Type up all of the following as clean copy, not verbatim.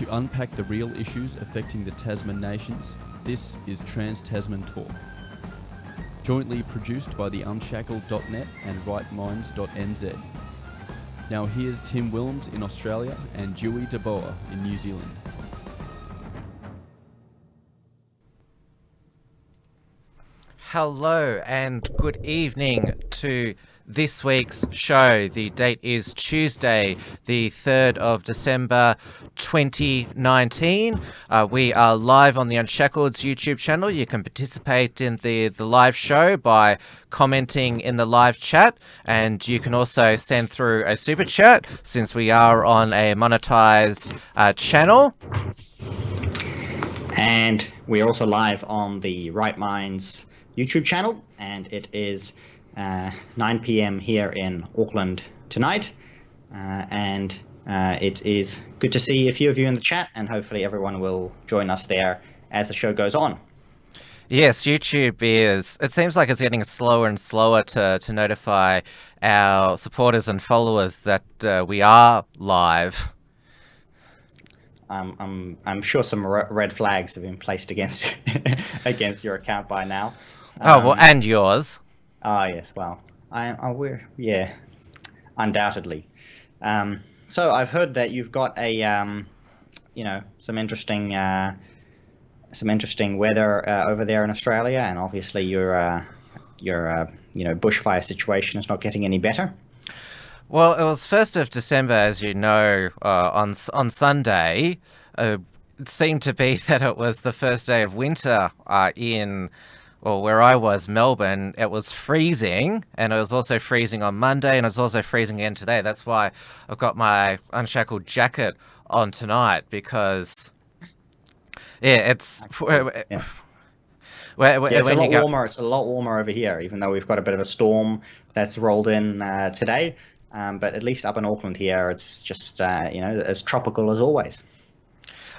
To unpack the real issues affecting the Tasman nations, this is Trans-Tasman Talk. Jointly produced by the Unshackled.net and rightminds.nz. Now here's Tim Willems in Australia and Dewey DeBoer in New Zealand. Hello and good evening to this week's show. The date is Tuesday, the 3rd of December 2019. We are live on the Unshackled's YouTube channel. You can participate in the live show by commenting in the live chat, and you can also send through a super chat since we are on a monetized channel. And we're also live on the Right Minds YouTube channel, and it is 9 p.m. here in Auckland tonight, and it is good to see a few of you in the chat, and hopefully everyone will join us there as the show goes on. Yes, YouTube it seems like it's getting slower and slower to notify our supporters and followers that we are live. I'm sure some red flags have been placed against against your account by now. Well, and yours. Yes, well, undoubtedly. So I've heard that you've got a, some interesting weather over there in Australia, and obviously your bushfire situation is not getting any better. Well, it was 1st of December, as you know, on Sunday. It seemed to be that it was the first day of winter where I was, Melbourne. It was freezing, and it was also freezing on Monday, and it was also freezing again today. That's why I've got my Unshackled jacket on tonight, because, it's... It's a lot warmer over here, even though we've got a bit of a storm that's rolled in today. But at least up in Auckland here, it's just, as tropical as always.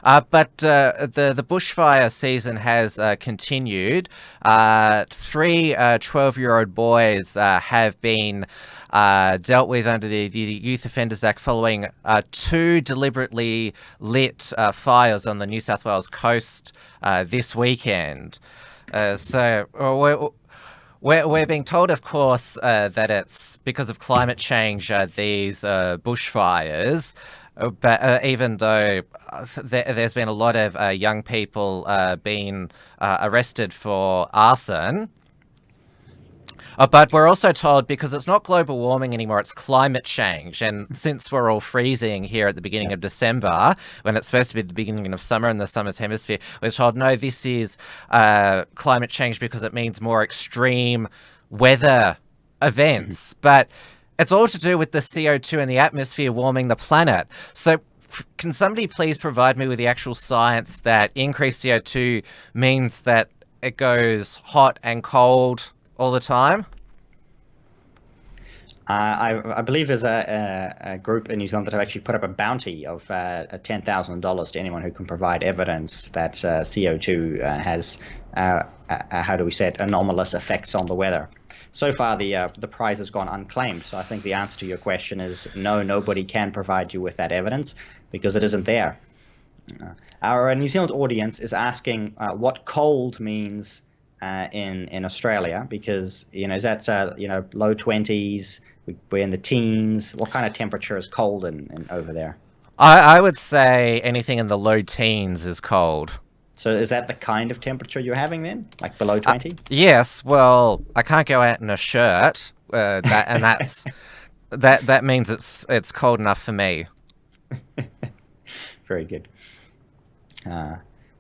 But the bushfire season has continued. 3 12-year-old boys have been dealt with under the Youth Offenders Act following 2 deliberately lit fires on the New South Wales coast this weekend. So we're being told, of course, that it's because of climate change, these bushfires. But even though there's been a lot of young people being arrested for arson, but we're also told because it's not global warming anymore, it's climate change. And since we're all freezing here at the beginning of December, when it's supposed to be the beginning of summer in the summer's hemisphere, we're told, no, this is climate change because it means more extreme weather events. But it's all to do with the CO2 in the atmosphere warming the planet. So can somebody please provide me with the actual science that increased CO2 means that it goes hot and cold all the time? I believe there's a group in New Zealand that have actually put up a bounty of $10,000 to anyone who can provide evidence that CO2 has, anomalous effects on the weather. So far, the prize has gone unclaimed. So I think the answer to your question is no, nobody can provide you with that evidence because it isn't there. Our New Zealand audience is asking what cold means in Australia, because is that low 20s? We're in the teens. What kind of temperature is cold in over there? I would say anything in the low teens is cold. So is that the kind of temperature you're having then, like below 20? Yes. Well, I can't go out in a shirt. That means it's cold enough for me. Very good.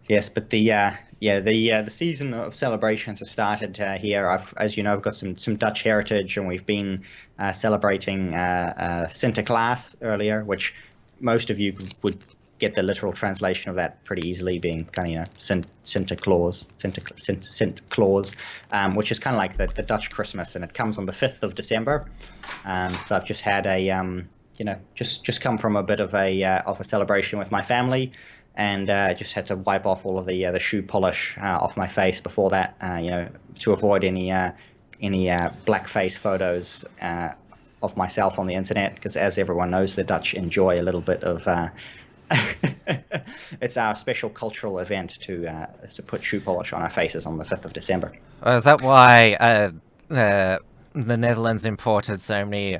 Yes, but the season of celebrations has started here. As you know, I've got some Dutch heritage, and we've been celebrating Sinterklaas earlier, which most of you would get the literal translation of that pretty easily, being kind of Santa Claus, which is kind of like the Dutch Christmas, and it comes on the 5th of December. So I've just had a just come from a bit of a celebration with my family, and just had to wipe off all of the shoe polish off my face before that, to avoid any blackface photos of myself on the internet, because as everyone knows, the Dutch enjoy a little bit of It's our special cultural event to put shoe polish on our faces on the 5th of December. Is that why the Netherlands imported so many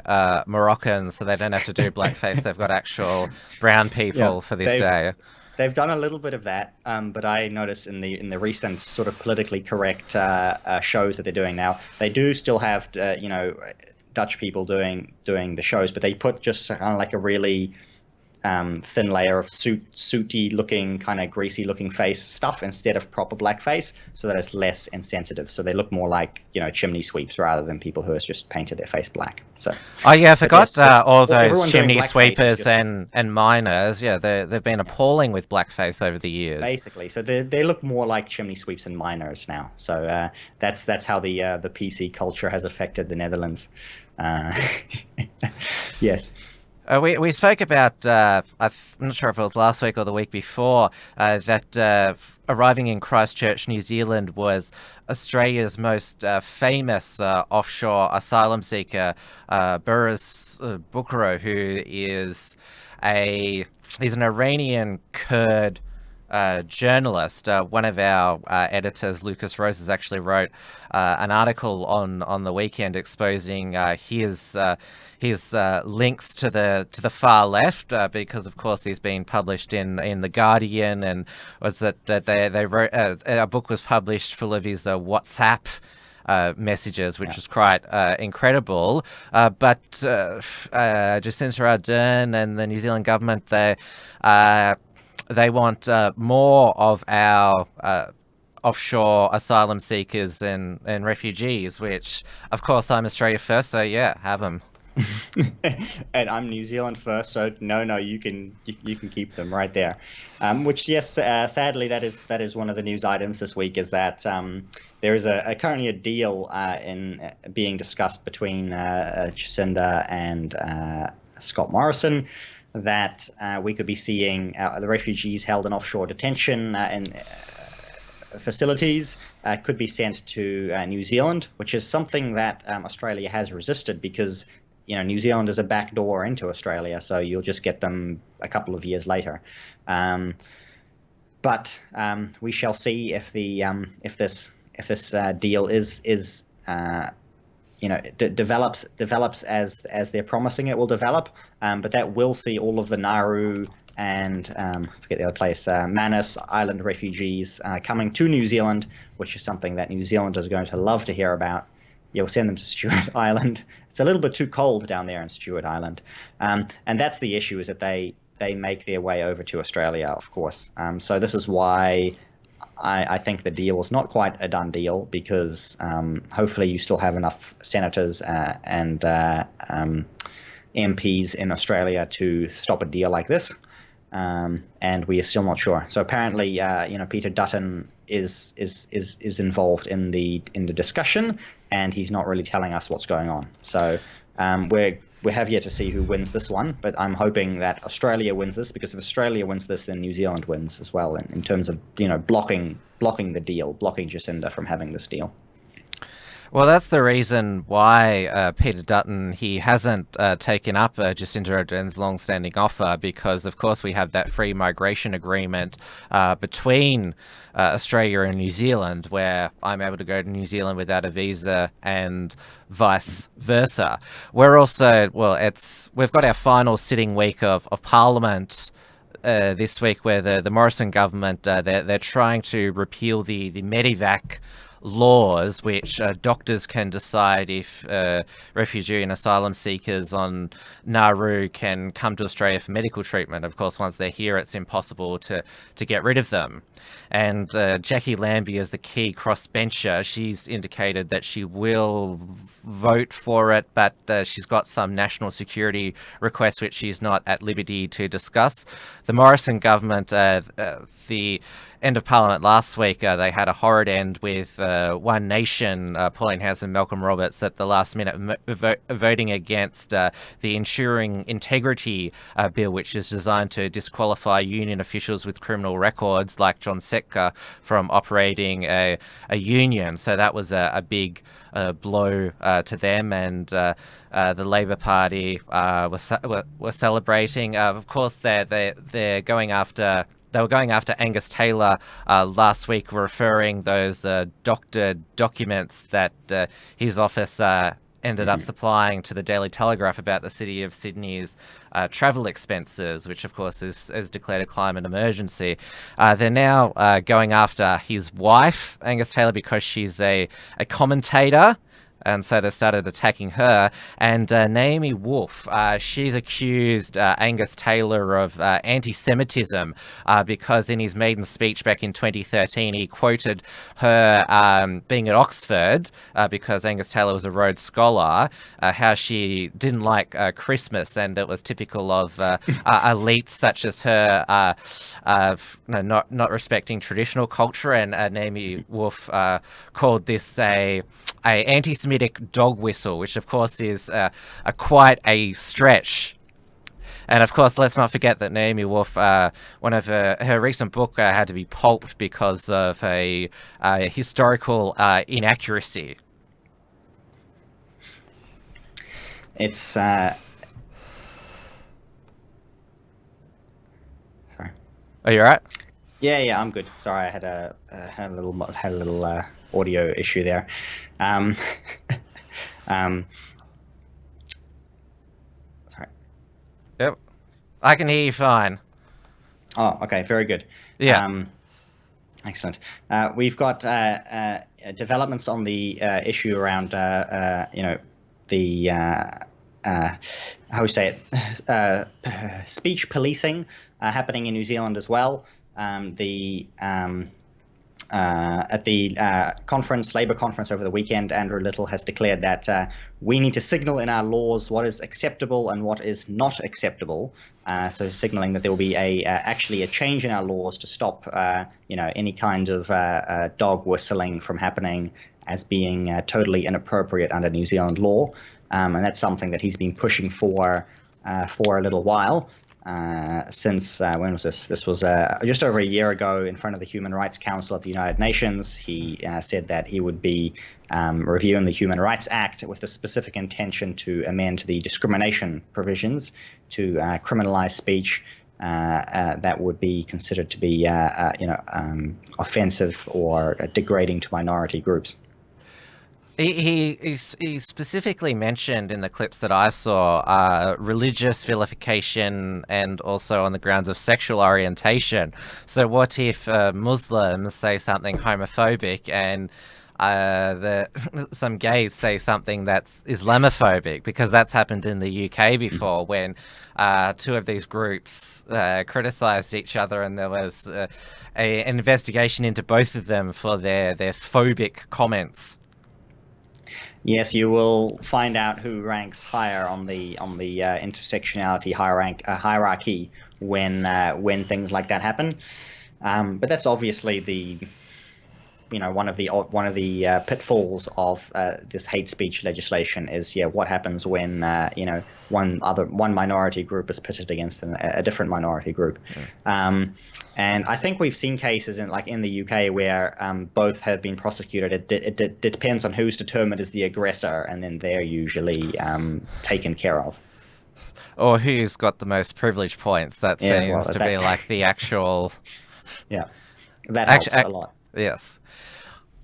Moroccans, so they don't have to do blackface? They've got actual brown Yeah, people for this day. they've done a little bit of that, but I noticed in the recent sort of politically correct shows that they're doing now, they do still have Dutch people doing the shows, but they put just kind of like a really thin layer of sooty looking, kind of greasy looking face stuff instead of proper blackface, so that it's less insensitive. So they look more like chimney sweeps rather than people who have just painted their face black. So oh yeah, I forgot all those everyone doing chimney blackface is sweepers just and miners. Yeah, they've been appalling with blackface over the years. basically. So they look more like chimney sweeps and miners now. So that's how the PC culture has affected the Netherlands. Yes. We spoke about, I'm not sure if it was last week or the week before, that arriving in Christchurch, New Zealand was Australia's most famous offshore asylum seeker, Burris Bukhara, who is he's an Iranian Kurd journalist. One of our editors, Lucas Roses, actually wrote an article on the weekend exposing his links to the far left, because of course he's been published in the Guardian, and was that they wrote a book was published full of his WhatsApp messages, which was quite incredible. But Jacinda Ardern and the New Zealand government, they want more of our offshore asylum seekers and refugees, which, of course, I'm Australia first, so yeah, have them. And I'm New Zealand first, so no, you can keep them right there. Which, yes, sadly, that is one of the news items this week, is that there is currently a deal being discussed between Jacinda and Scott Morrison, that we could be seeing the refugees held in offshore detention and facilities could be sent to New Zealand, which is something that Australia has resisted, because New Zealand is a back door into Australia, so you'll just get them a couple of years later. But we shall see if this deal develops as they're promising it will develop. But that will see all of the Nauru and I forget the other place, Manus Island refugees coming to New Zealand, which is something that New Zealanders are going to love to hear about. You'll send them to Stewart Island. It's a little bit too cold down there in Stewart Island, and that's the issue, is that they make their way over to Australia, of course. So this is why I think the deal was not quite a done deal, because hopefully you still have enough senators and MPs in Australia to stop a deal like this. And we are still not sure. So apparently, Peter Dutton is involved in the discussion, and he's not really telling us what's going on. So we have yet to see who wins this one, but I'm hoping that Australia wins this, because if Australia wins this, then New Zealand wins as well, in terms of blocking the deal, blocking Jacinda from having this deal. Well, that's the reason why Peter Dutton, he hasn't taken up Jacinda Ardern's long-standing offer, because, of course, we have that free migration agreement between Australia and New Zealand, where I'm able to go to New Zealand without a visa and vice versa. We're also, we've got our final sitting week of Parliament this week, where the Morrison government, they're trying to repeal the Medivac laws, which doctors can decide if refugee and asylum seekers on Nauru can come to Australia for medical treatment. Of course, once they're here, it's impossible to get rid of them. And Jackie Lambie is the key crossbencher. She's indicated that she will vote for it, but she's got some national security requests which she's not at liberty to discuss. The Morrison government, the end of Parliament last week, they had a horrid end with One Nation, Pauline Hanson, Malcolm Roberts, at the last minute voting against the Ensuring Integrity bill, which is designed to disqualify union officials with criminal records like John Setka from operating a union. So that was a big blow to them, and the Labor Party were celebrating. Of course, they're going after. They were going after Angus Taylor last week, referring those doctored documents that his office ended up supplying to the Daily Telegraph about the City of Sydney's travel expenses, which of course is declared a climate emergency. They're now going after his wife, Angus Taylor, because she's a commentator. And so they started attacking her. And Naomi Wolf, she's accused Angus Taylor of anti-Semitism because in his maiden speech back in 2013, he quoted her being at Oxford because Angus Taylor was a Rhodes Scholar, how she didn't like Christmas, and it was typical of elites such as her not respecting traditional culture. And Naomi Wolf called this a anti-Semitic dog whistle, which of course is quite a stretch. And of course, let's not forget that Naomi Wolf, one of her recent book had to be pulped because of a historical inaccuracy. It's sorry. Are you all right? Yeah, I'm good. Sorry, I had a little audio issue there. Sorry. Yep, I can hear you fine. Oh, okay, very good. Yeah. Excellent. We've got developments on the issue around the how we say it, speech policing happening in New Zealand as well. At the Labour conference over the weekend, Andrew Little has declared that we need to signal in our laws what is acceptable and what is not acceptable. So signalling that there will be actually a change in our laws to stop any kind of dog whistling from happening as being totally inappropriate under New Zealand law. And that's something that he's been pushing for a little while. Since when was this? This was just over a year ago in front of the Human Rights Council at the United Nations. He said that he would be reviewing the Human Rights Act with the specific intention to amend the discrimination provisions to criminalize speech that would be considered to be offensive or degrading to minority groups. He specifically mentioned in the clips that I saw religious vilification and also on the grounds of sexual orientation. So what if Muslims say something homophobic and some gays say something that's Islamophobic? Because that's happened in the UK before when two of these groups criticised each other, and there was an investigation into both of them for their phobic comments. Yes, you will find out who ranks higher on the intersectionality hierarchy when things like that happen. But that's obviously one of the pitfalls of this hate speech legislation is what happens when one minority group is pitted against a different minority group. And I think we've seen cases in the UK where both have been prosecuted. It depends on who's determined as the aggressor, and then they're usually taken care of. Or who's got the most privilege points. That seems to be like the actual... Yeah, that helps a lot. Yes.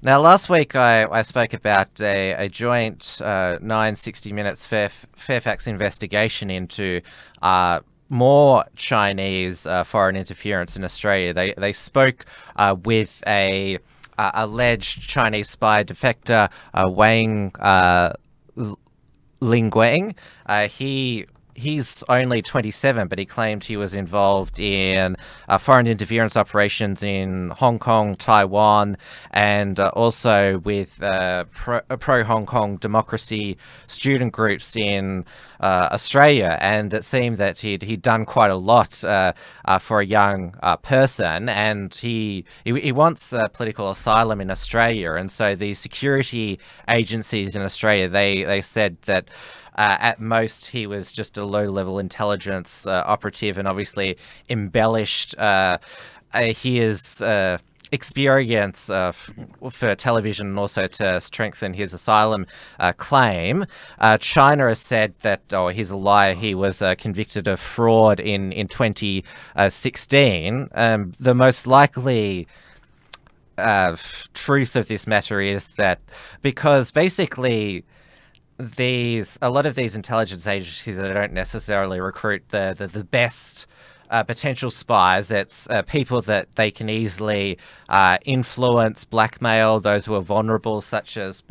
Now, last week I spoke about a joint 960 minutes Fairfax investigation into more Chinese foreign interference in Australia. They spoke with a alleged Chinese spy defector, Wang Lingguang. He he's only 27, but he claimed he was involved in foreign interference operations in Hong Kong, Taiwan, and also with pro-Hong Kong democracy student groups in Australia. And it seemed that he'd done quite a lot for a young person, and he wants political asylum in Australia. And so the security agencies in Australia, they said that at most he was just a low-level intelligence operative, and obviously embellished his experience for television, and also to strengthen his asylum claim. China has said that, he's a liar, he was convicted of fraud in 2016. The most likely truth of this matter is that, because basically a lot of these intelligence agencies, they don't necessarily recruit the best potential spies. It's people that they can easily influence, blackmail, those who are vulnerable, such as,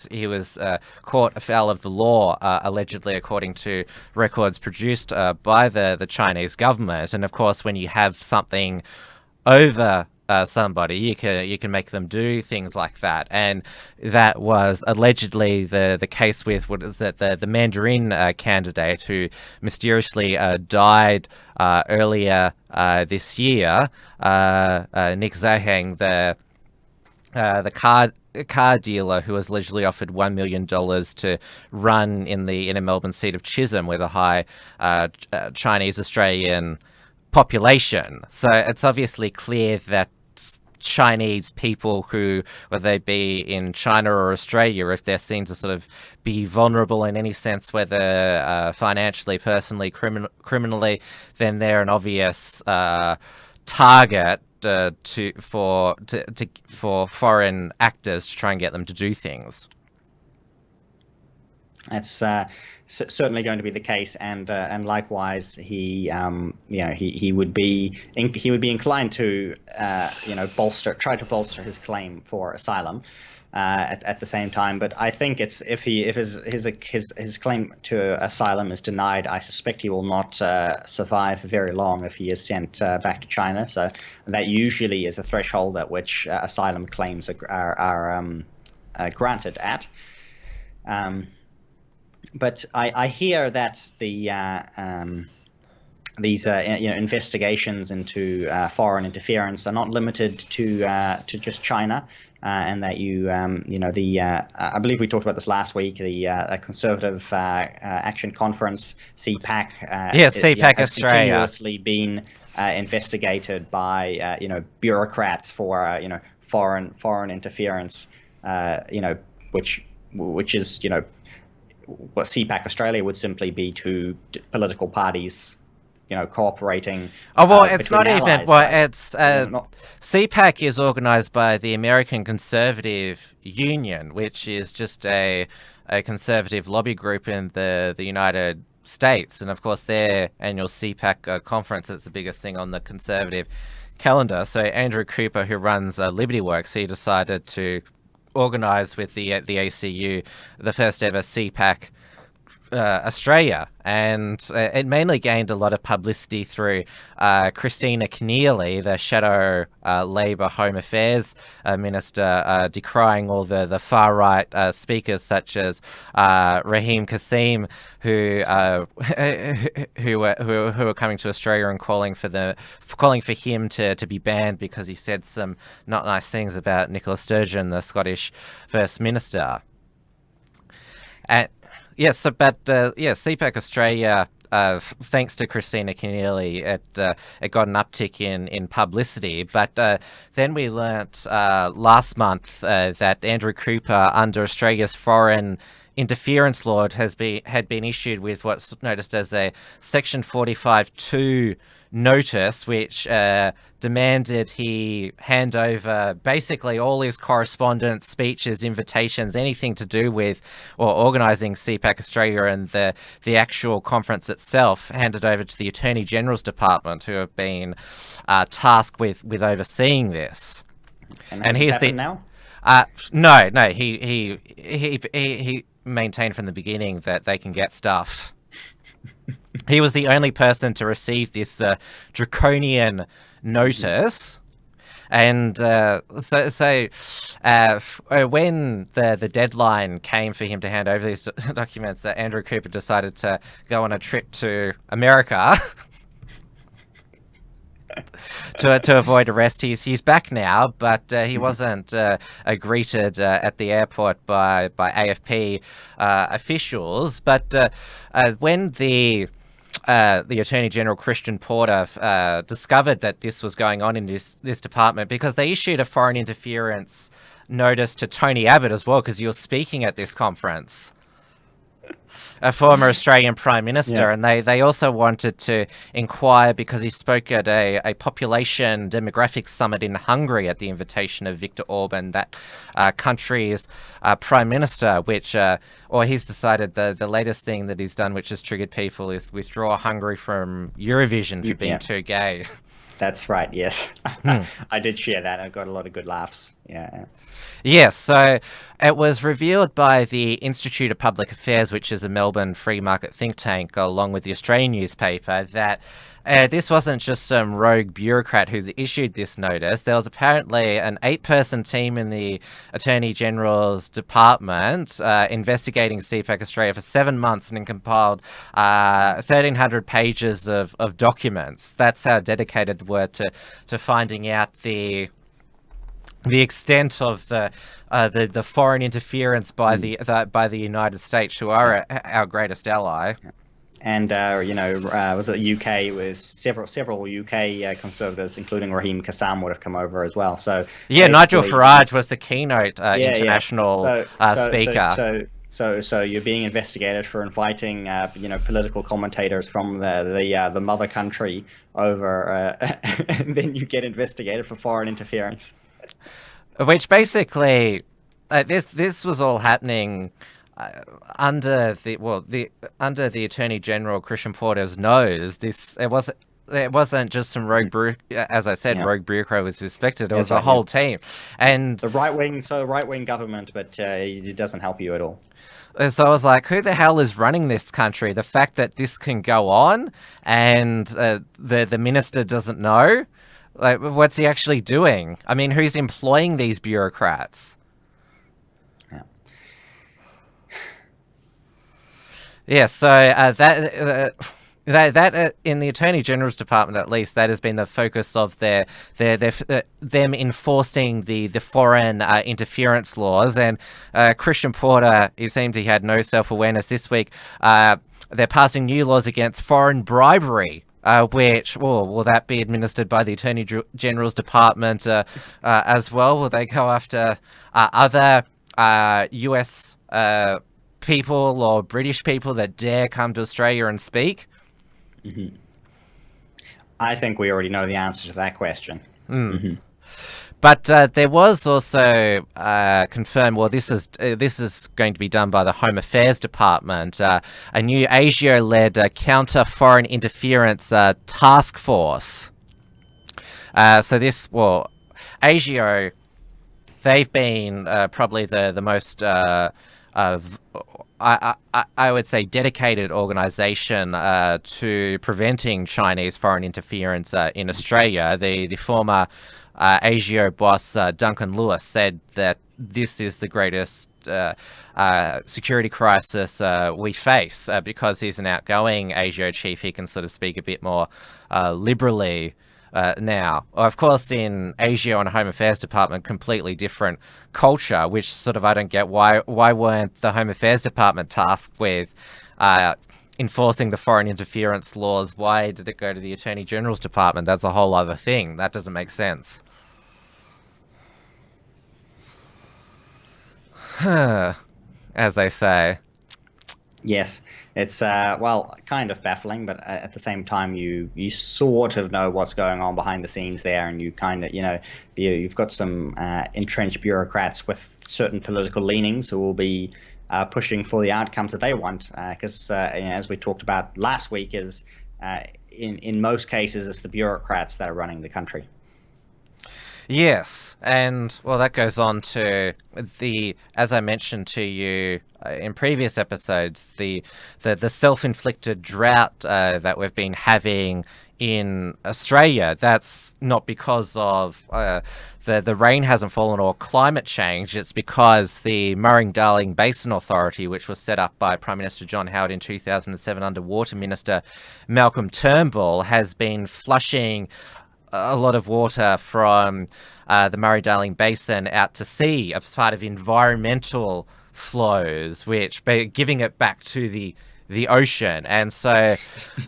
he was caught afoul of the law, allegedly, according to records produced by the Chinese government. And of course, when you have something over somebody, you can make them do things like that. And that was allegedly the case with, the Mandarin candidate who mysteriously died earlier this year, Nick Zaheng, the car dealer who was allegedly offered $1 million to run in the inner Melbourne seat of Chisholm, with a high Chinese Australian population. So it's obviously clear that Chinese people who, whether they be in China or Australia, if they're seen to sort of be vulnerable in any sense, whether financially, personally, criminally, then they're an obvious target for foreign actors to try and get them to do things. That's certainly going to be the case, and likewise, he would be inclined to try to bolster his claim for asylum at the same time. But I think if his claim to asylum is denied, I suspect he will not survive very long if he is sent back to China. So that usually is a threshold at which asylum claims are granted at. But I hear that these investigations into foreign interference are not limited to just China, and that I believe we talked about this last week. The Conservative Action Conference, CPAC, CPAC has Australia, continuously been investigated by bureaucrats for foreign interference, which is what CPAC Australia would simply be two political parties, cooperating. It's not even. Allies, CPAC is organised by the American Conservative Union, which is just a conservative lobby group in the United States, and of course their annual CPAC conference, it's the biggest thing on the Conservative calendar. So Andrew Cooper, who runs Liberty Works, he decided to organise with the ACU the first ever CPAC Australia, and it mainly gained a lot of publicity through Christina Keneally, the shadow Labor Home Affairs Minister, decrying all the far right speakers such as Raheem Kassem, who are coming to Australia and calling for him to be banned because he said some not nice things about Nicola Sturgeon, the Scottish First Minister. And yes, CPAC Australia, thanks to Christina Keneally, it got an uptick in publicity. But then we learnt last month that Andrew Cooper, under Australia's foreign interference law, had been issued with what's noticed as a Section 45(2) notice, which demanded he hand over basically all his correspondence, speeches, invitations, anything to do with or organising CPAC Australia and the actual conference itself, handed over to the Attorney General's Department, who have been tasked with overseeing this. And he's now? No, he maintained from the beginning that they can get stuff. He was the only person to receive this draconian notice. And when the deadline came for him to hand over these documents, Andrew Cooper decided to go on a trip to America to avoid arrest. He's back now, but he wasn't greeted at the airport by AFP officials. But when the Attorney General Christian Porter discovered that this was going on in this department, because they issued a foreign interference notice to Tony Abbott as well, because he was speaking at this conference, a former Australian Prime Minister, and they also wanted to inquire because he spoke at a population demographics summit in Hungary at the invitation of Viktor Orban, that country's Prime Minister, or he's decided the latest thing that he's done, which has triggered people, is withdraw Hungary from Eurovision for being too gay. That's right, yes. I did share that. I got a lot of good laughs. Yeah. Yes, so it was revealed by the Institute of Public Affairs, which is a Melbourne free market think tank, along with the Australian newspaper, that this wasn't just some rogue bureaucrat who's issued this notice. There was apparently an 8-person team in the Attorney General's department investigating CPAC Australia for 7 months and compiled 1,300 pages of documents. That's how dedicated they were to finding out the extent of the foreign interference by the United States, who are our greatest ally. And was it UK with several UK conservatives, including Raheem Kassam, would have come over as well. So Nigel Farage was the keynote international speaker. So you're being investigated for inviting political commentators from the mother country over, and then you get investigated for foreign interference. Which basically, this was all happening under the Attorney General Christian Porter's nose. It wasn't just some rogue rogue bureaucrat was suspected. It was a whole team, and the right wing government, but it doesn't help you at all. So I was like, who the hell is running this country? The fact that this can go on and the minister doesn't know. Like, what's he actually doing? I mean, who's employing these bureaucrats? Yeah, so that in the Attorney General's department, at least, that has been the focus of them enforcing the foreign interference laws. And Christian Porter, it seemed he had no self-awareness this week. They're passing new laws against foreign bribery. Which, will that be administered by the Attorney General's department as well? Will they go after other US people or British people that dare come to Australia and speak? Mm-hmm. I think we already know the answer to that question. Mm-hmm. But there was also confirmed, this is going to be done by the Home Affairs Department, a new ASIO-led counter-foreign interference task force. ASIO, they've been probably the most, I would say, dedicated organisation to preventing Chinese foreign interference in Australia. The former ASIO boss Duncan Lewis said that this is the greatest security crisis we face because he's an outgoing ASIO chief. He can sort of speak a bit more liberally now. Of course, in ASIO and Home Affairs Department, completely different culture, which sort of I don't get. Why weren't the Home Affairs Department tasked with enforcing the foreign interference laws? Why did it go to the Attorney General's department? That's a whole other thing. That doesn't make sense. As they say. Yes, it's kind of baffling, but at the same time, you sort of know what's going on behind the scenes there, and you kind of you've got some entrenched bureaucrats with certain political leanings who will be pushing for the outcomes that they want, because as we talked about last week, is in most cases it's the bureaucrats that are running the country. Yes, and that goes on to as I mentioned to you in previous episodes, the self-inflicted drought that we've been having in Australia, that's not because of the rain hasn't fallen or climate change. It's because the Murray-Darling Basin Authority, which was set up by Prime Minister John Howard in 2007 under Water Minister Malcolm Turnbull, has been flushing a lot of water from the Murray-Darling Basin out to sea as part of environmental flows, which giving it back to the ocean. And so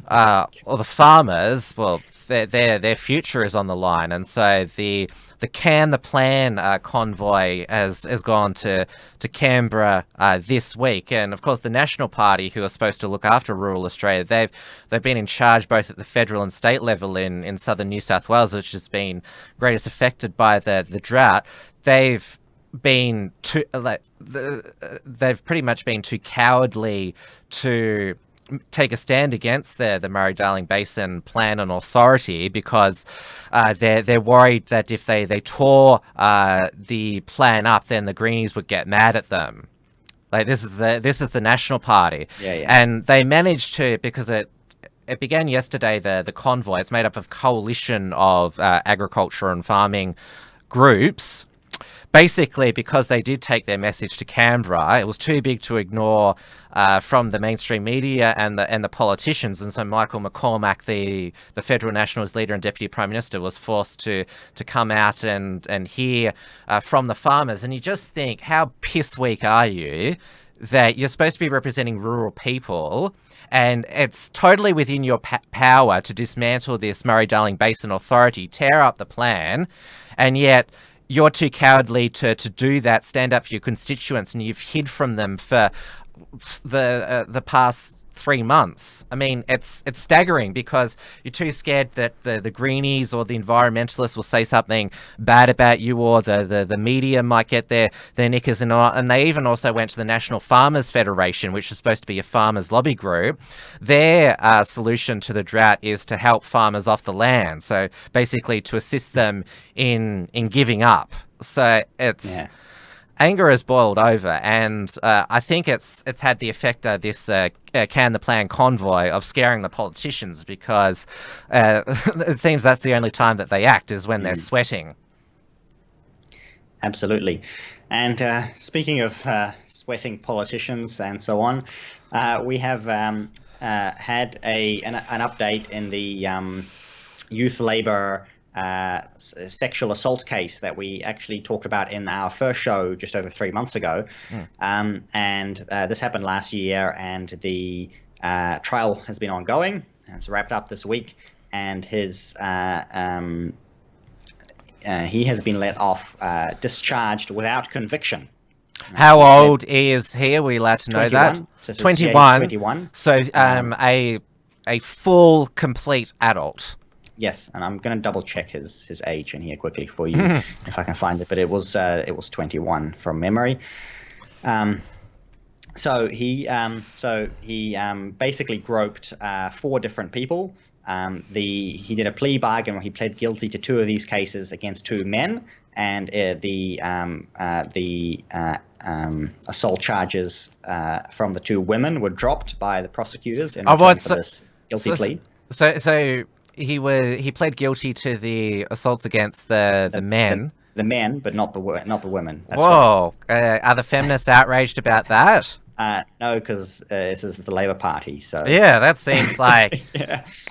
the farmers, well, their future is on the line. And so the Can the Plan convoy has gone to Canberra this week. And of course, the National Party, who are supposed to look after rural Australia, they've been in charge both at the federal and state level in southern New South Wales, which has been greatest affected by the drought. They've been they've pretty much been too cowardly to take a stand against the Murray-Darling Basin Plan and Authority, because they're worried that if they tore the plan up, then the Greenies would get mad at them. Like, this is the National Party, and they managed to, because it began yesterday. The convoy, it's made up of a coalition of agriculture and farming groups. Basically, because they did take their message to Canberra, it was too big to ignore from the mainstream media and the politicians, and so Michael McCormack, the Federal Nationals leader and Deputy Prime Minister, was forced to come out and hear from the farmers. And you just think, how piss weak are you that you're supposed to be representing rural people, and it's totally within your power to dismantle this Murray-Darling Basin Authority, tear up the plan, and yet you're too cowardly to do that, stand up for your constituents, and you've hid from them for the past 3 months. I mean, it's staggering, because you're too scared that the Greenies or the environmentalists will say something bad about you, or the media might get their knickers in. And they even also went to the National Farmers Federation, which is supposed to be a farmers lobby group. Their solution to the drought is to help farmers off the land, so basically to assist them in giving up. So it's anger has boiled over, and I think it's had the effect of this Can the Plan convoy of scaring the politicians, because it seems that's the only time that they act, is when they're sweating. Absolutely. And speaking of sweating politicians and so on, we have had an update in the youth labour sexual assault case that we actually talked about in our first show just over 3 months ago. And this happened last year, and the trial has been ongoing, and it's wrapped up this week, and his he has been let off, discharged without conviction. How old is he? Are we allowed to know 21. that? So 21. 21. So a full, complete adult. Yes, and I'm going to double check his age in here quickly for you if I can find it. But it was 21 from memory. So he basically groped 4 different people. He did a plea bargain where he pled guilty to 2 of these cases against 2 men, and the assault charges from the 2 women were dropped by the prosecutors in return for this guilty plea. So he pled guilty to the assaults against the men. The men, but not the women. That's Whoa! Right. Are the feminists outraged about that? No, because this is the Labour Party. So yeah, that seems like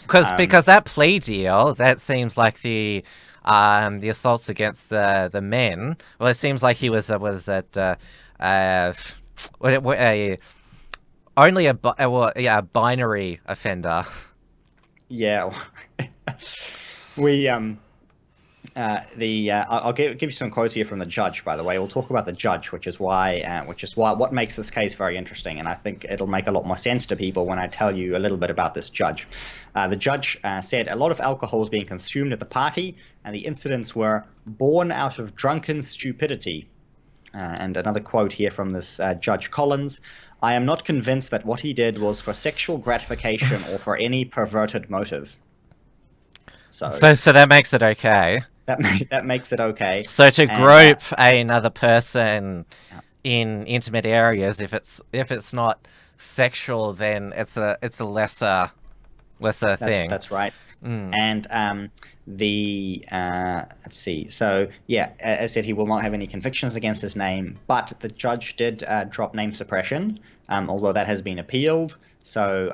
because that plea deal, that seems like the assaults against the men. Well, it seems like he was at only a binary offender. Yeah. I'll give you some quotes here from the judge. By the way, we'll talk about the judge, which is what makes this case very interesting, and I think it'll make a lot more sense to people when I tell you a little bit about this judge. The judge said a lot of alcohol is being consumed at the party, and the incidents were born out of drunken stupidity. And another quote here from this Judge Collins: "I am not convinced that what he did was for sexual gratification or for any perverted motive." So that makes it okay. That makes it okay. So to grope another person in intimate areas, if it's not sexual, then it's a lesser thing. That's right. And let's see. So yeah, as I said, he will not have any convictions against his name, but the judge did drop name suppression, although that has been appealed. So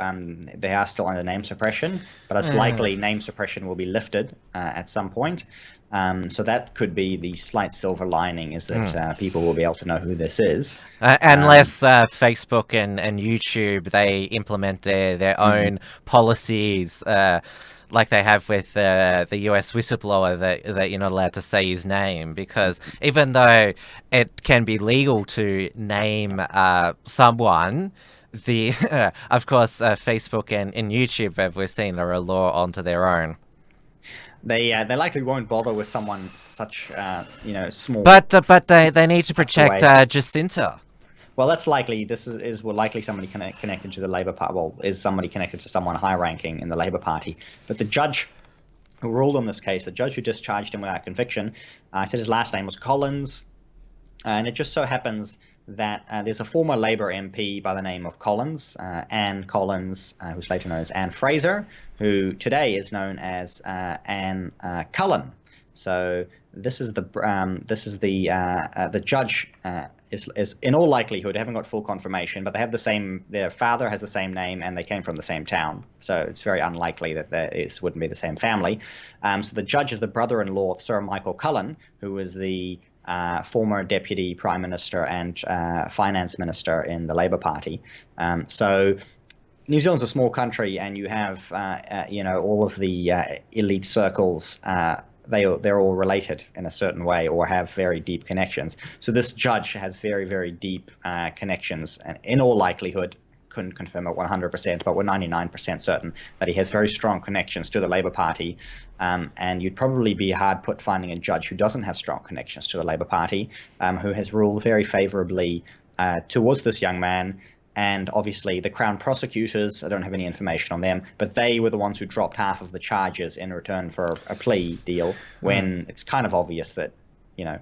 they are still under name suppression, but it's likely name suppression will be lifted at some point. So that could be the slight silver lining, is that people will be able to know who this is. Unless Facebook and YouTube, they implement their own policies, like they have with the US whistleblower, that you're not allowed to say his name, because even though it can be legal to name someone, of course, Facebook and YouTube, as we've seen, are a law onto their own. They likely won't bother with someone such small. But they need to protect Jacinta. Well, that's likely. This is likely somebody connected to the Labour Party. Well, is somebody connected to someone high-ranking in the Labour Party? But the judge who ruled on this case, the judge who discharged him without conviction, said his last name was Collins, and it just so happens that there's a former Labour MP by the name of Collins, Anne Collins, who's later known as Anne Fraser, who today is known as Anne Cullen. So this is the judge is in all likelihood, haven't got full confirmation, but they have the same. Their father has the same name, and they came from the same town. So it's very unlikely that this wouldn't be the same family. So the judge is the brother-in-law of Sir Michael Cullen, who was the former deputy prime minister and finance minister in the Labour Party. So New Zealand's a small country, and you have all of the elite circles. They're all related in a certain way, or have very deep connections. So this judge has very, very deep connections, and in all likelihood, couldn't confirm it 100%, but we're 99% certain that he has very strong connections to the Labour Party. And you'd probably be hard put finding a judge who doesn't have strong connections to the Labour Party, who has ruled very favourably towards this young man. And obviously the Crown prosecutors, I don't have any information on them, but they were the ones who dropped half of the charges in return for a plea deal, when it's kind of obvious that, how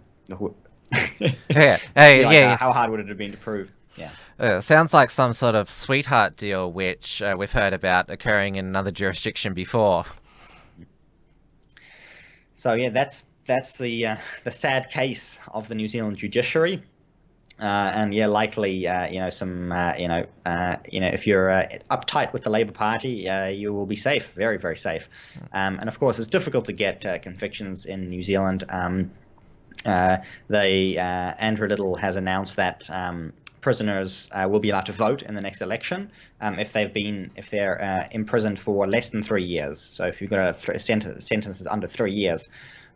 hard would it have been to prove? Yeah. Sounds like some sort of sweetheart deal, which we've heard about occurring in another jurisdiction before. So yeah, that's the sad case of the New Zealand judiciary. And yeah, likely, if you're uptight with the Labour Party, you will be safe, very, very safe. And of course, it's difficult to get convictions in New Zealand. Andrew Little has announced that prisoners will be allowed to vote in the next election if they're imprisoned for less than 3 years. So if you've got a sentence that's under 3 years.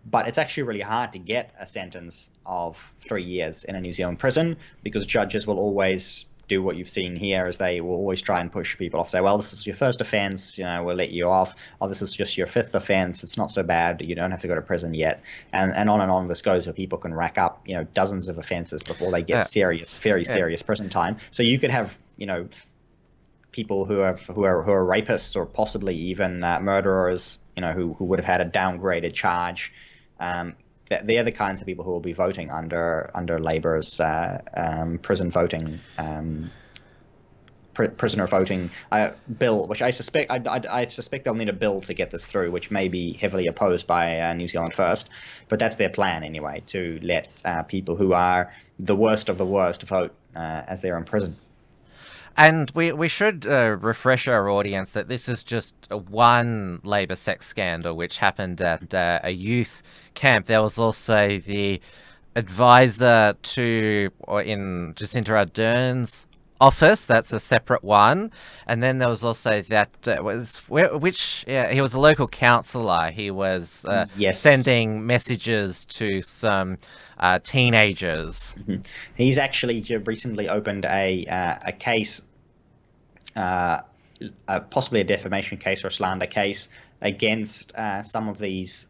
But it's actually really hard to get a sentence of 3 years in a New Zealand prison, because judges will always do what you've seen here, is they will always try and push people off, say, well, this is your first offense, we'll let you off. Oh, this is just your 5th offense. It's not so bad. You don't have to go to prison yet. And on this goes, where people can rack up, dozens of offenses before they get very serious prison time. So you could have, people who are rapists, or possibly even murderers, who would have had a downgraded charge. They're the kinds of people who will be voting under Labour's prison voting, prisoner voting bill, which I suspect they'll need a bill to get this through, which may be heavily opposed by New Zealand First. But that's their plan anyway, to let people who are the worst of the worst vote as they're in prison. And we should refresh our audience that this is just one Labour sex scandal which happened at a youth camp. There was also the advisor in Jacinta Ardern's office. That's a separate one. And then there was also that he was a local councillor. He was sending messages to some teenagers. Mm-hmm. He's actually recently opened a case, possibly a defamation case or a slander case, against some of these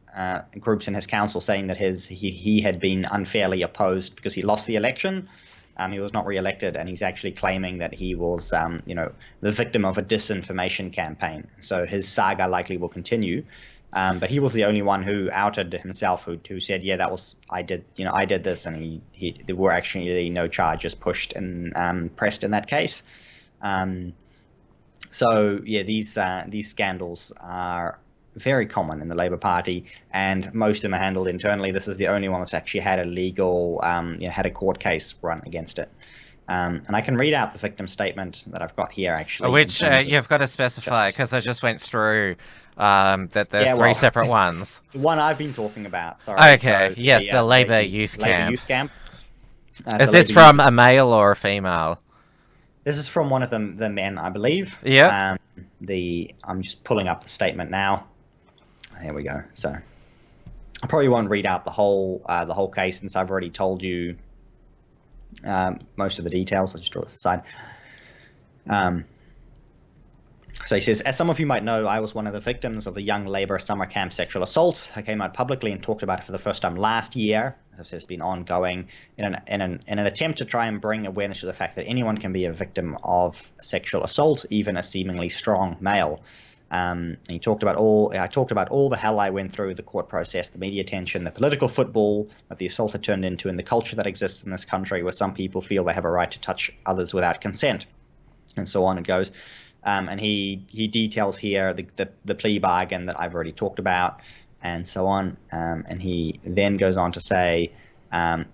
groups in his council, saying that he had been unfairly opposed because he lost the election. He was not re-elected, and he's actually claiming that he was, the victim of a disinformation campaign. So his saga likely will continue. But he was the only one who outed himself, who said, "Yeah, I did this," and there were actually no charges pushed and pressed in that case. So yeah, these scandals are very common in the Labour Party, and most of them are handled internally. This is the only one that's actually had a legal, had a court case run against it. And I can read out the victim statement that I've got here, actually. Which you've got to specify, because I just went through that there's three separate ones. The one I've been talking about, sorry. Okay, so yes, the Labour Youth Labour Camp. Youth Camp. Is this from a male or a female? This is from one of the men, I believe. Yeah. I'm just pulling up the statement now. There we go. So I probably won't read out the whole case, since I've already told you most of the details. I'll just draw this aside. So he says, as some of you might know, I was one of the victims of the young Labour summer camp sexual assault. I came out publicly and talked about it for the first time last year. As I've said, it's been ongoing in an attempt to try and bring awareness to the fact that anyone can be a victim of sexual assault, even a seemingly strong male. I talked about all the hell I went through, the court process, the media attention, the political football that the assault had turned into, and the culture that exists in this country where some people feel they have a right to touch others without consent, and so on it goes. And he details here the plea bargain that I've already talked about, and so on. And he then goes on to say,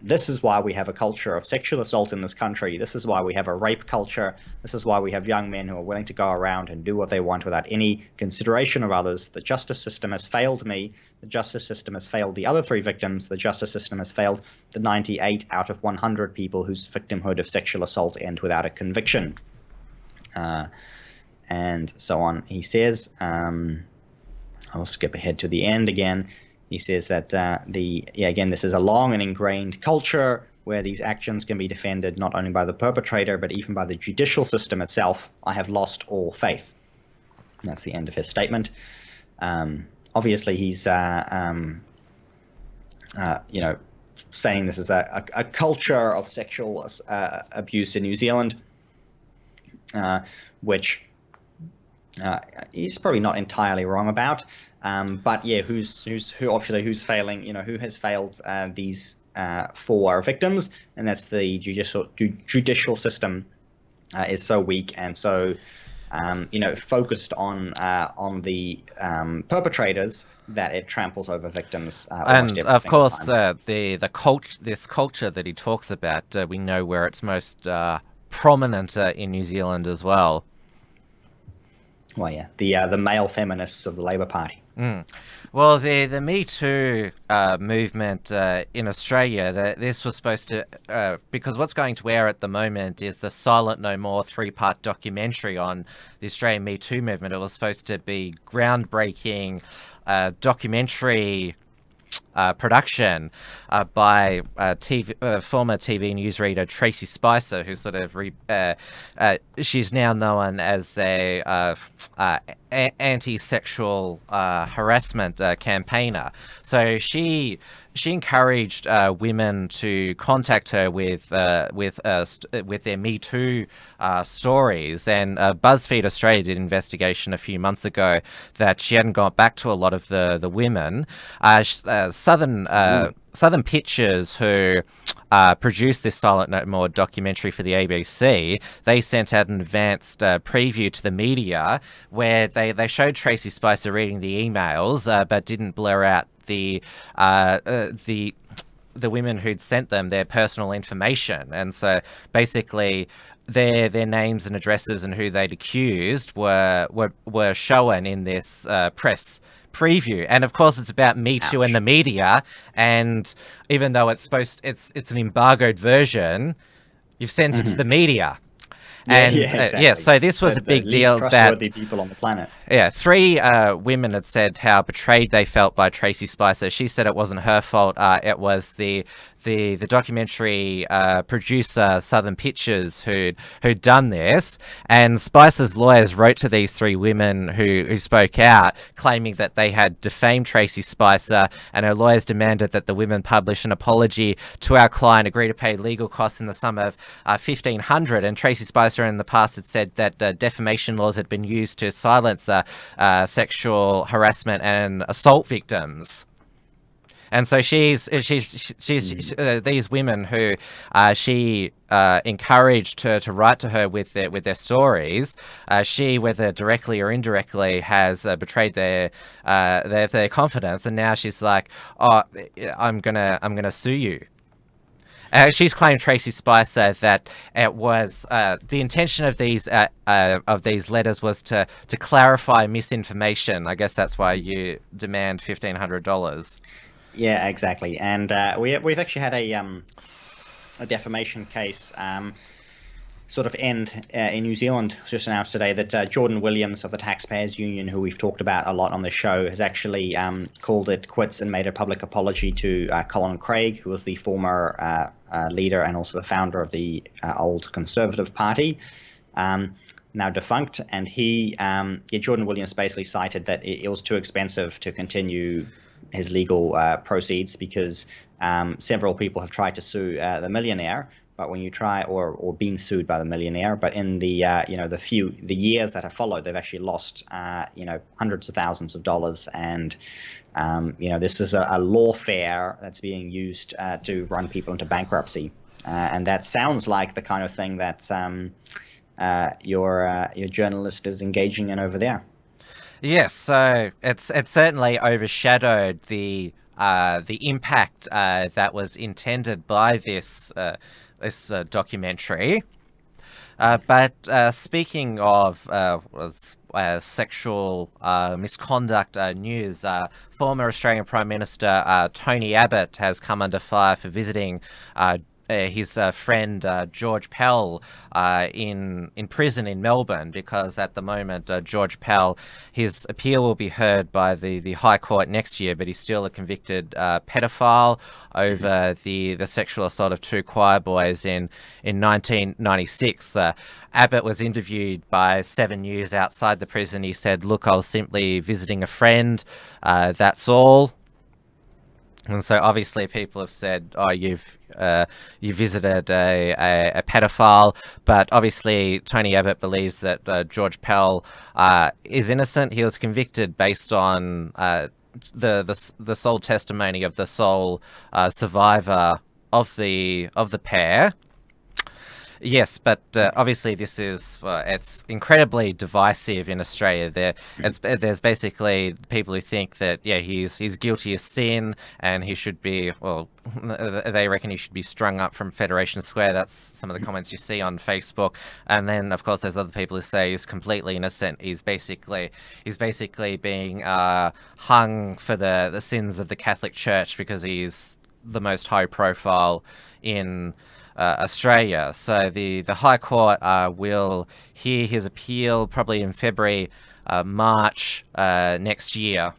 this is why we have a culture of sexual assault in this country. This is why we have a rape culture. This is why we have young men who are willing to go around and do what they want without any consideration of others. The justice system has failed me. The justice system has failed the other three victims. The justice system has failed the 98 out of 100 people whose victimhood of sexual assault end without a conviction. And so on. He says, I'll skip ahead to the end again. He says that this is a long and ingrained culture where these actions can be defended not only by the perpetrator but even by the judicial system itself. I have lost all faith. That's the end of his statement. Obviously, he's saying this is a culture of sexual abuse in New Zealand, which he's probably not entirely wrong about. But yeah, who's failing? Who has failed these four victims, and that's the judicial system is so weak and so focused on the perpetrators that it tramples over victims. And of course, this culture that he talks about, we know where it's most prominent in New Zealand as well. Well, yeah, the male feminists of the Labour Party. Well, the Me Too movement in Australia, this was supposed to, because what's going to air at the moment is the Silent No More 3-part documentary on the Australian Me Too movement. It was supposed to be groundbreaking documentary production by former TV newsreader Tracy Spicer, who sort of she's now known as a anti-sexual harassment campaigner. So she encouraged women to contact her with their Me Too stories, and BuzzFeed Australia did an investigation a few months ago that she hadn't got back to a lot of the women. Southern Pictures, who produced this Silent No More documentary for the ABC, they sent out an advanced preview to the media where they showed Tracy Spicer reading the emails, but didn't blur out the women who'd sent them their personal information. And so basically their names and addresses and who they'd accused were shown in this press preview. And of course it's about Me Too and the media, and even though it's an embargoed version, you've sent it to the media. And exactly. So this was a big deal. Trustworthy people on the planet. Yeah, 3 women had said how betrayed they felt by Tracy Spicer. She said it wasn't her fault. It was the the documentary producer Southern Pictures who'd done this, and Spicer's lawyers wrote to these three women who spoke out, claiming that they had defamed Tracy Spicer, and her lawyers demanded that the women publish an apology to our client, agree to pay legal costs in the sum of $1,500. And Tracy Spicer in the past had said that defamation laws had been used to silence sexual harassment and assault victims. And so she's these women who she encouraged to write to her with their stories. She, whether directly or indirectly, has betrayed their confidence, and now she's like, "Oh, I'm gonna sue you." She's claimed, Tracy Spicer, that it was the intention of these letters was to clarify misinformation. I guess that's why you demand $1,500. Yeah, exactly. And we've actually had a defamation case sort of end in New Zealand. Just announced today that Jordan Williams of the Taxpayers Union, who we've talked about a lot on the show, has actually called it quits and made a public apology to Colin Craig, who was the former leader and also the founder of the old Conservative Party, now defunct. And Jordan Williams basically cited that it was too expensive to continue his legal proceeds because several people have tried to sue the millionaire, but when you try or been sued by the millionaire, but in the the years that have followed, they've actually lost hundreds of thousands of dollars, and this is a lawfare that's being used to run people into bankruptcy, and that sounds like the kind of thing that your journalist is engaging in over there. Yes, so it's certainly overshadowed the impact that was intended by this documentary. But speaking of sexual misconduct news, former Australian Prime Minister Tony Abbott has come under fire for visiting his friend George Pell in prison in Melbourne, because at the moment George Pell, his appeal will be heard by the High Court next year, but he's still a convicted pedophile over the sexual assault of two choir boys in 1996. Abbott was interviewed by 7 News outside the prison. He said, "Look, I was simply visiting a friend, that's all." And so obviously people have said, "Oh, you visited a pedophile," but obviously Tony Abbott believes that George Pell is innocent. He was convicted based on the sole testimony of the sole survivor of the pair. Yes, but obviously this is it's incredibly divisive in Australia. There's basically people who think that he's guilty of sin and he should be, well, they reckon he should be strung up from Federation Square. That's some of the comments you see on Facebook. And then of course there's other people who say he's completely innocent. He's basically being hung for the sins of the Catholic Church because he's the most high profile in Australia. So the High Court will hear his appeal probably in February, March next year.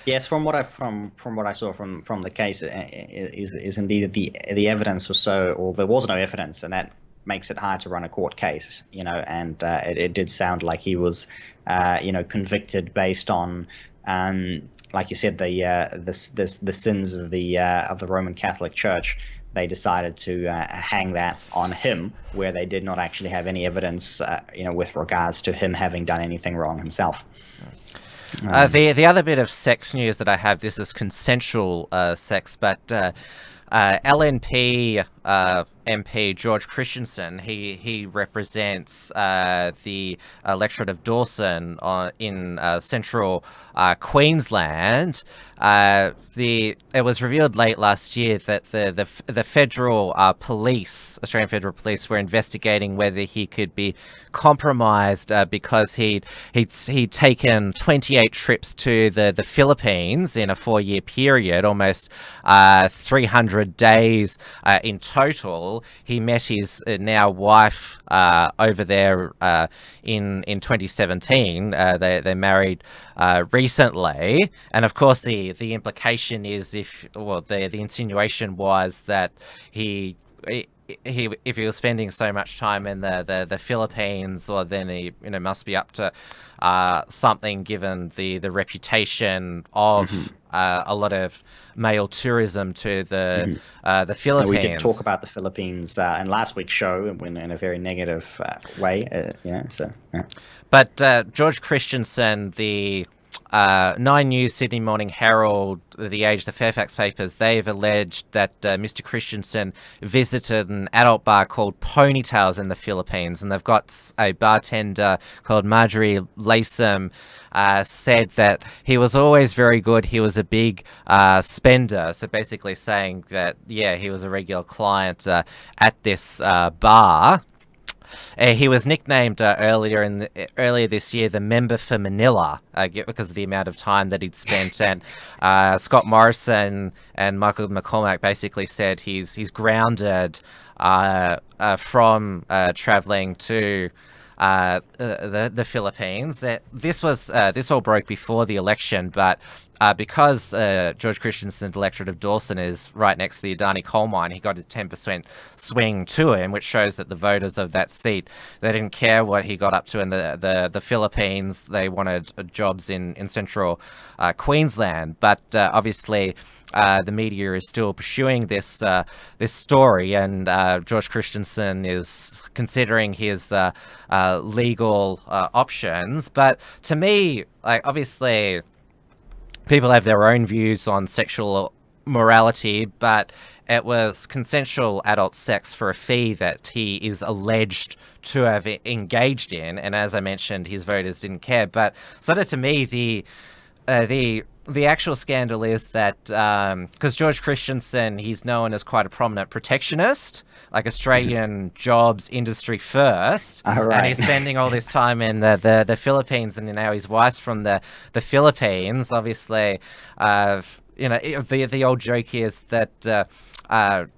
Yes, from what I saw from the case, is indeed that the evidence was there was no evidence, and that makes it hard to run a court case, and it did sound like he was convicted based on like you said, the sins of the Roman Catholic Church. They decided to hang that on him, where they did not actually have any evidence, with regards to him having done anything wrong himself. The other bit of sex news that I have, this is consensual sex, but LNP MP George Christensen, he represents the electorate of Dawson in central Queensland. It was revealed late last year that the federal police, Australian Federal Police, were investigating whether he could be compromised because he'd taken 28 trips to the Philippines in a 4-year period, almost 300 days in total, he met his now wife over there in 2017. They married recently, and of course the implication is the insinuation was that he if he was spending so much time in the Philippines, or then he must be up to something, given the reputation of a lot of male tourism to the Philippines. We did talk about the Philippines in last week's show in a very negative way. But George Christensen, the 9 News, Sydney Morning Herald, The Age, the Fairfax papers, they've alleged that Mr. Christensen visited an adult bar called Ponytails in the Philippines, and they've got a bartender called Marjorie Latham said that he was always very good. He was a big spender, so basically saying that, yeah, he was a regular client at this bar. He was nicknamed earlier this year the member for Manila because of the amount of time that he'd spent. And Scott Morrison and Michael McCormack basically said he's grounded from travelling to the Philippines. This all broke before the election, but because George Christensen's electorate of Dawson is right next to the Adani coal mine, he got a 10% swing to him, which shows that the voters of that seat, they didn't care what he got up to in the Philippines. They wanted jobs in central Queensland. But obviously the media is still pursuing this story, and George Christensen is considering his legal options. But to me, obviously, people have their own views on sexual morality, but it was consensual adult sex for a fee that he is alleged to have engaged in, and as I mentioned, his voters didn't care. But sort of to me, the actual scandal is that because George Christensen, he's known as quite a prominent protectionist, like Australian jobs, industry first, and he's spending all this time in the Philippines, and now his wife's from the Philippines. Obviously, the old joke is that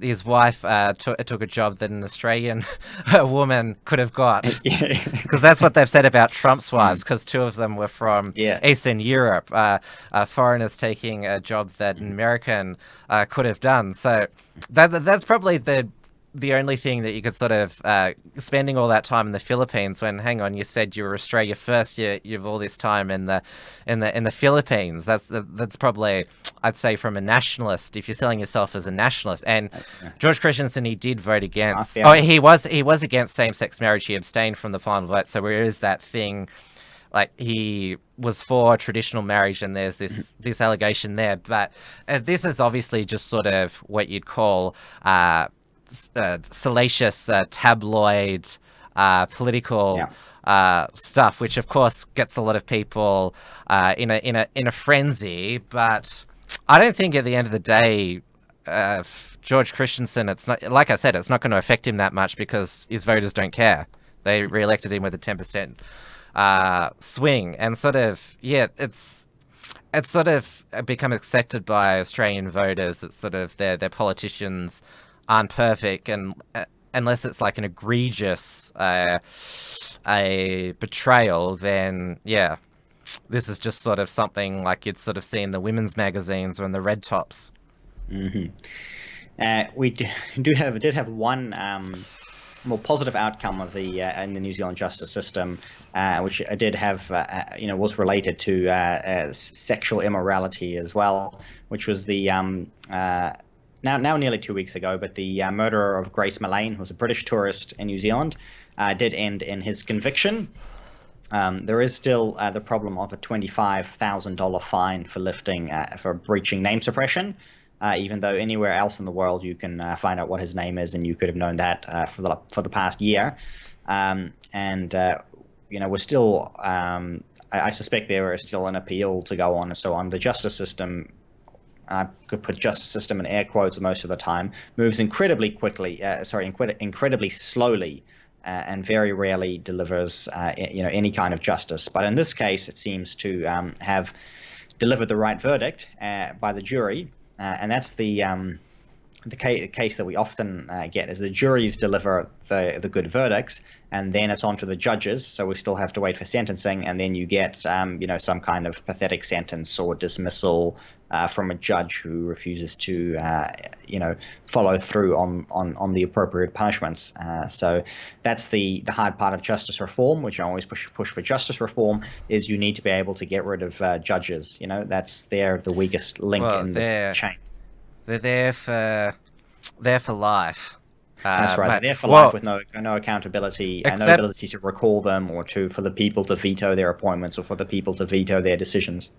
his wife took a job that an Australian woman could have got, because that's what they've said about Trump's wives, because 2 of them were from Eastern Europe, foreigners taking a job that an American could have done. So that's probably the only thing that you could sort of spending all that time in the Philippines, when, hang on, you said you were Australia first, you've all this time in the Philippines. That's probably, I'd say, from a nationalist, if you're selling yourself as a nationalist. And George Christensen, he did vote against. He was against same-sex marriage. He abstained from the final vote. So where is that thing? Like, he was for traditional marriage, and there's this allegation there. But this is obviously just sort of what you'd call salacious tabloid political stuff, which of course gets a lot of people in a frenzy. But I don't think at the end of the day, George Christensen, it's not, like I said, it's not going to affect him that much, because his voters don't care. They re-elected him with a 10% swing, and sort of it's sort of become accepted by Australian voters that sort of their politicians aren't perfect, and unless it's like an egregious a betrayal, then this is just sort of something like you'd sort of see in the women's magazines or in the red tops. We did have one more positive outcome of in the New Zealand justice system, which did have was related to sexual immorality as well, which was the now nearly 2 weeks ago, but the murderer of Grace Mullane, who was a British tourist in New Zealand, did end in his conviction. There is still the problem of a $25,000 fine for breaching name suppression, even though anywhere else in the world you can find out what his name is, and you could have known that for the past year. We're still, I suspect there is still an appeal to go on. So on the justice system, I could put justice system in air quotes most of the time, moves incredibly slowly, and very rarely delivers any kind of justice. But in this case, it seems to have delivered the right verdict by the jury, and that's the the case that we often get is the juries deliver the good verdicts, and then it's on to the judges. So we still have to wait for sentencing, and then you get some kind of pathetic sentence or dismissal from a judge who refuses to follow through on the appropriate punishments. So that's the hard part of justice reform, which I always push for justice reform, is you need to be able to get rid of judges. They're the weakest link in the chain. They're there for life. That's right. They're there for life with no accountability, no ability to recall them, or for the people to veto their appointments, or for the people to veto their decisions.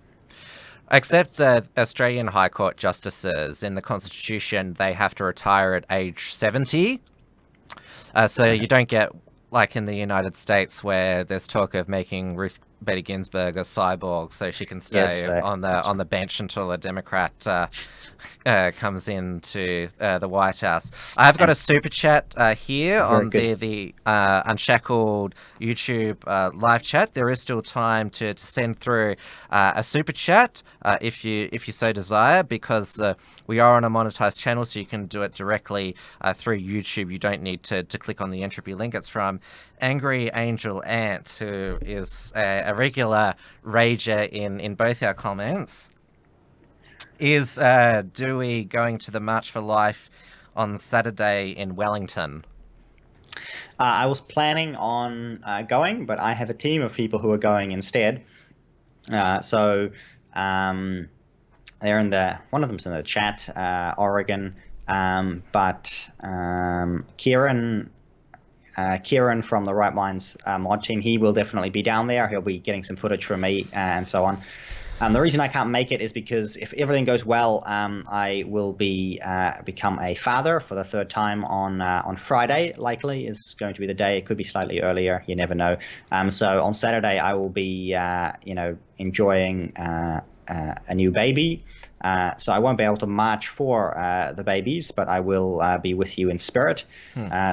Except Australian High Court justices, in the Constitution, they have to retire at age 70. So you don't get, like in the United States, where there's talk of making Ruth Bader Ginsburg a cyborg so she can stay on the bench until a Democrat comes into the White House. I've got a super chat here on the Unshackled YouTube live chat. There is still time to send through a super chat if you so desire, because we are on a monetized channel, so you can do it directly through YouTube. You don't need to click on the entropy link. It's from Angry Angel Ant, who is a regular rager in both our comments. Is Dewey going to the March for Life on Saturday in Wellington? I was planning on going, but I have a team of people who are going instead. So they're one of them's in the chat, Oregon, but Kieran from the Right Minds mod team, he will definitely be down there. He'll be getting some footage from me and so on. The reason I can't make it is because if everything goes well, I will become a father for the third time on Friday. Likely is going to be the day. It could be slightly earlier. You never know. So on Saturday, I will be enjoying a new baby. So I won't be able to march for the babies, but I will be with you in spirit.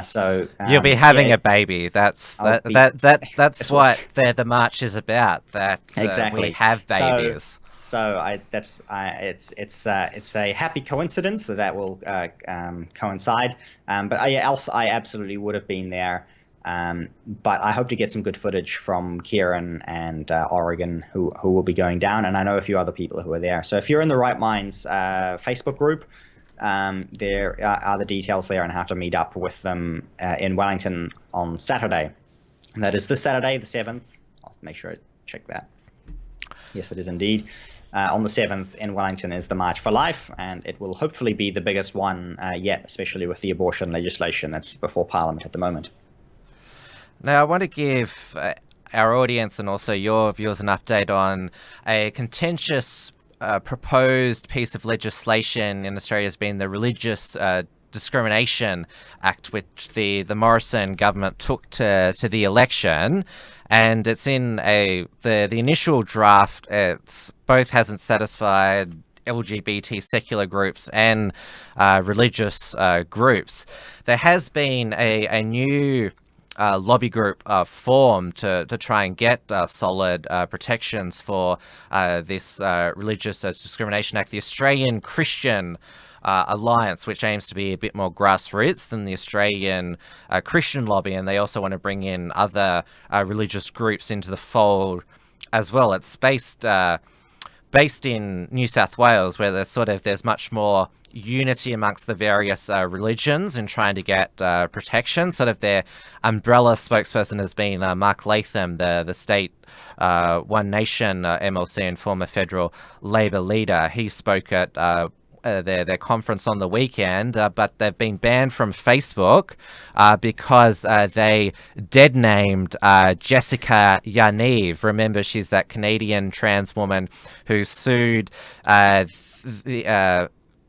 So you'll be having a baby. That's what the march is about. That exactly. We have babies. It's a happy coincidence that will coincide. But I absolutely would have been there. But I hope to get some good footage from Kieran and Oregon, who will be going down, and I know a few other people who are there. So if you're in the Right Minds Facebook group, there are the details there on how to meet up with them in Wellington on Saturday. And that is this Saturday, the 7th. I'll make sure I check that. Yes, it is indeed. On the 7th in Wellington is the March for Life, and it will hopefully be the biggest one yet, especially with the abortion legislation that's before Parliament at the moment. Now, I want to give our audience and also your viewers an update on a contentious proposed piece of legislation in Australia has been the Religious Discrimination Act, which the Morrison government took to the election. And it's in the initial draft. It's both hasn't satisfied LGBT secular groups and religious groups. There has been a new lobby group formed to try and get solid protections for this Religious Discrimination Act. The Australian Christian Alliance, which aims to be a bit more grassroots than the Australian Christian lobby, and they also want to bring in other religious groups into the fold as well. It's based in New South Wales, where there's much more unity amongst the various religions in trying to get protection. Sort of their umbrella spokesperson has been Mark Latham, the state One Nation MLC and former federal Labor leader. He spoke at their conference on the weekend, but they've been banned from Facebook because they dead named Jessica Yaniv. Remember, she's that Canadian trans woman who sued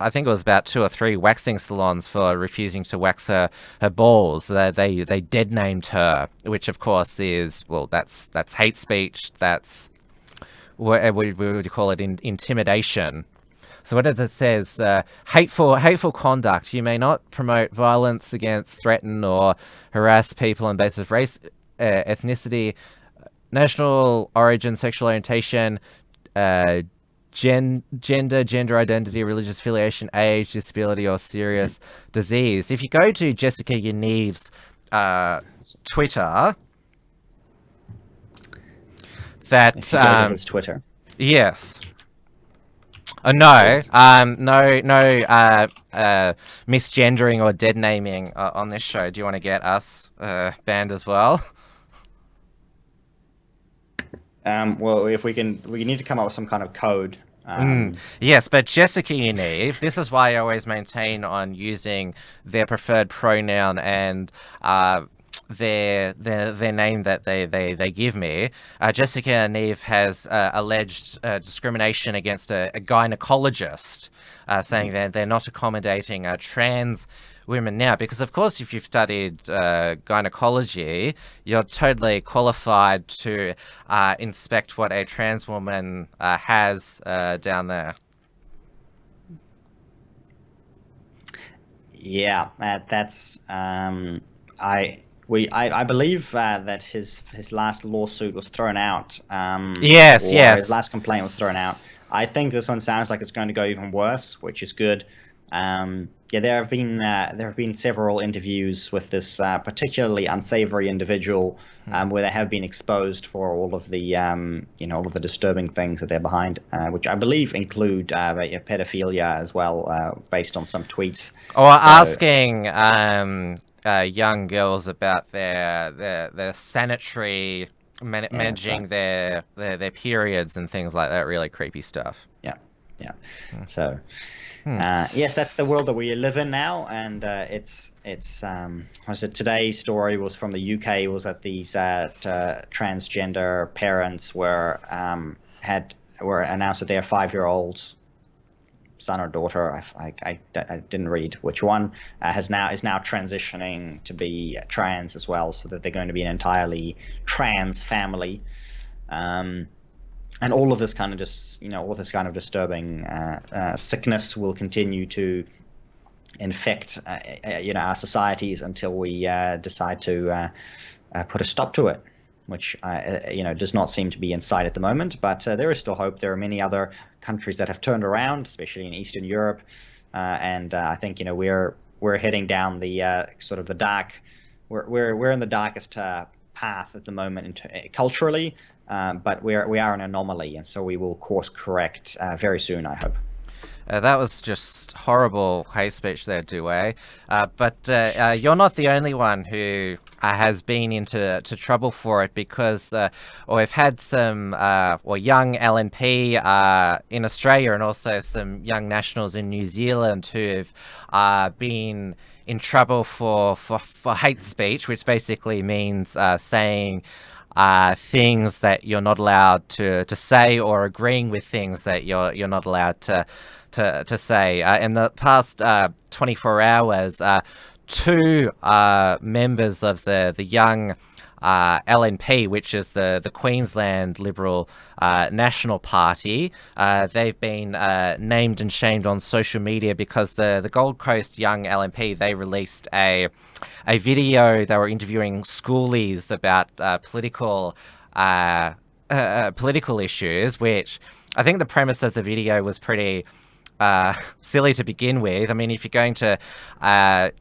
I think it was about 2 or 3 waxing salons for refusing to wax her balls. They dead named her, which of course is, well, that's hate speech. That's what we would call it, intimidation. So what it says, hateful conduct. You may not promote violence against, threaten, or harass people on the basis of race, ethnicity, national origin, sexual orientation, gender identity, religious affiliation, age, disability, or serious disease. If you go to Jessica Yaniv's Twitter, that If you go to his Twitter. yes. No, misgendering or dead naming on this show. Do you want to get us banned as well? Well, if we need to come up with some kind of code. Yes, but Jessica Yaniv, this is why I always maintain on using their preferred pronoun and their name that they give me. Jessica Yaniv has alleged discrimination against a gynecologist, saying that they're not accommodating trans women now, because of course if you've studied gynecology, you're totally qualified to inspect what a trans woman has down there. Yeah, that's I believe that his last lawsuit was thrown out. Yes, or yes. His last complaint was thrown out. I think this one sounds like it's going to go even worse, which is good. Yeah, there have been several interviews with this particularly unsavory individual where they have been exposed for all of the all of the disturbing things that they're behind, which I believe include pedophilia as well, based on some tweets. Or asking young girls about their sanitary managing right. their periods and things like that. Really creepy stuff. Yeah. So. Yes, that's the world that we live in now, and it's today's story was from the UK. Was that these transgender parents were announced that their 5-year-old son or daughter, I didn't read which one, is now transitioning to be trans as well, so that they're going to be an entirely trans family. And all of this kind of disturbing sickness will continue to infect, our societies until we decide to put a stop to it, which does not seem to be in sight at the moment. But there is still hope. There are many other countries that have turned around, especially in Eastern Europe, and I think we're heading down the sort of the dark. We're in the darkest path at the moment culturally. But we are an anomaly, and so we will course correct very soon, I hope. That was just horrible hate speech there, Dewey. But you're not the only one who has been into trouble for it, because we've had some young LNP in Australia, and also some young nationals in New Zealand who've been in trouble for hate speech, which basically means saying things that you're not allowed to say, or agreeing with things that you're not allowed to say. In the past 24 hours, 2 members of the young LNP, which is the Queensland Liberal National Party, they've been named and shamed on social media because the Gold Coast Young LNP, they released a video. They were interviewing schoolies about political issues, which I think the premise of the video was pretty silly to begin with. I mean, if you're going to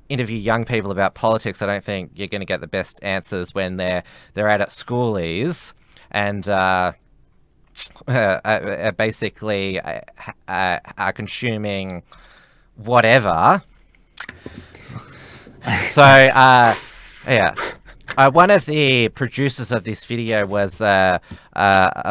interview young people about politics, I don't think you're going to get the best answers when they're out at schoolies and basically are consuming whatever. So yeah. One of the producers of this video was a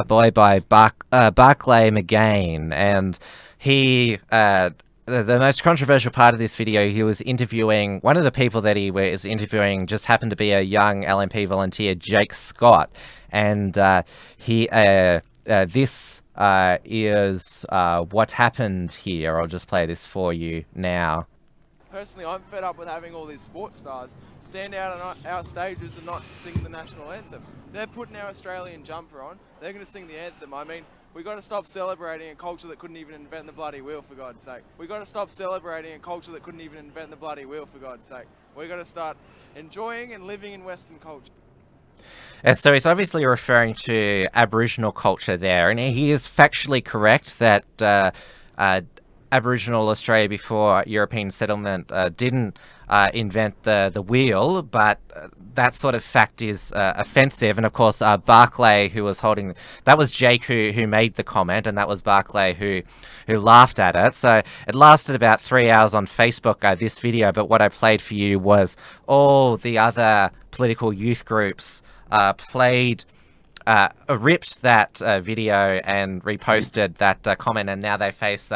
boy by Barclay McGain, and he, the most controversial part of this video, he was interviewing, one of the people that he was interviewing just happened to be a young LNP volunteer, Jake Scott, and this is what happened here. I'll just play this for you now. Personally, I'm fed up with having all these sports stars stand out on our stages and not sing the national anthem. They're putting our Australian jumper on. They're going to sing the anthem. I mean, we got to stop celebrating a culture that couldn't even invent the bloody wheel, for God's sake. We got to stop celebrating a culture that couldn't even invent the bloody wheel, for God's sake. We got to start enjoying and living in Western culture. So he's obviously referring to Aboriginal culture there, and he is factually correct that Aboriginal Australia before European settlement didn't invent the wheel, but that sort of fact is offensive. And of course, Barclay, who was holding that was Jake who made the comment, and that was Barclay who laughed at it. So it lasted about 3 hours on Facebook, this video. But what I played for you was all the other political youth groups ripped that video and reposted that comment, and now they face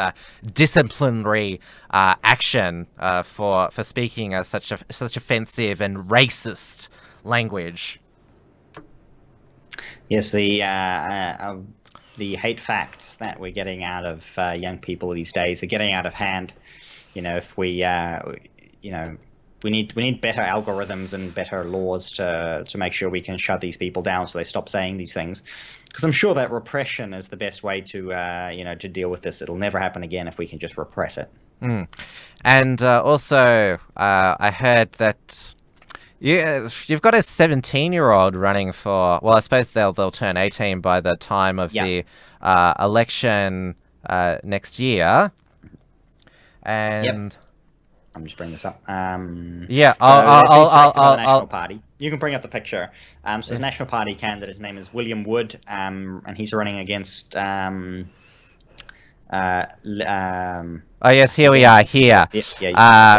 disciplinary action for speaking such offensive and racist language. Yes, the hate facts that we're getting out of young people these days are getting out of hand. If we we need better algorithms and better laws to make sure we can shut these people down so they stop saying these things. Because I'm sure that repression is the best way to to deal with this. It'll never happen again if we can just repress it. And also, I heard that you've got a 17-year-old running for. Well, I suppose they'll turn 18 by the time of the election next year. And. I'm just bringing this up. Yeah, I'll National Party. You can bring up the picture. So his National Party candidate, his name is William Wood, and he's running against. Oh yes, here we are. Here,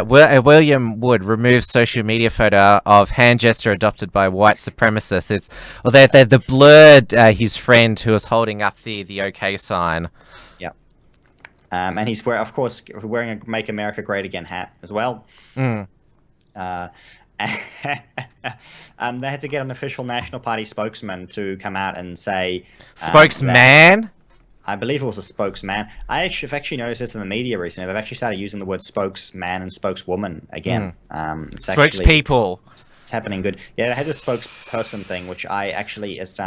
William Wood removes social media photo of hand gesture adopted by white supremacists. They blurred his friend who was holding up the OK sign. And he's wearing a "Make America Great Again" hat as well. They had to get an official National Party spokesman to come out and say... Spokesman? I believe it was a spokesman. I've actually noticed this in the media recently. They've actually started using the word spokesman and spokeswoman again. Spokespeople. It's happening good. Yeah, it has a spokesperson thing, which I actually is...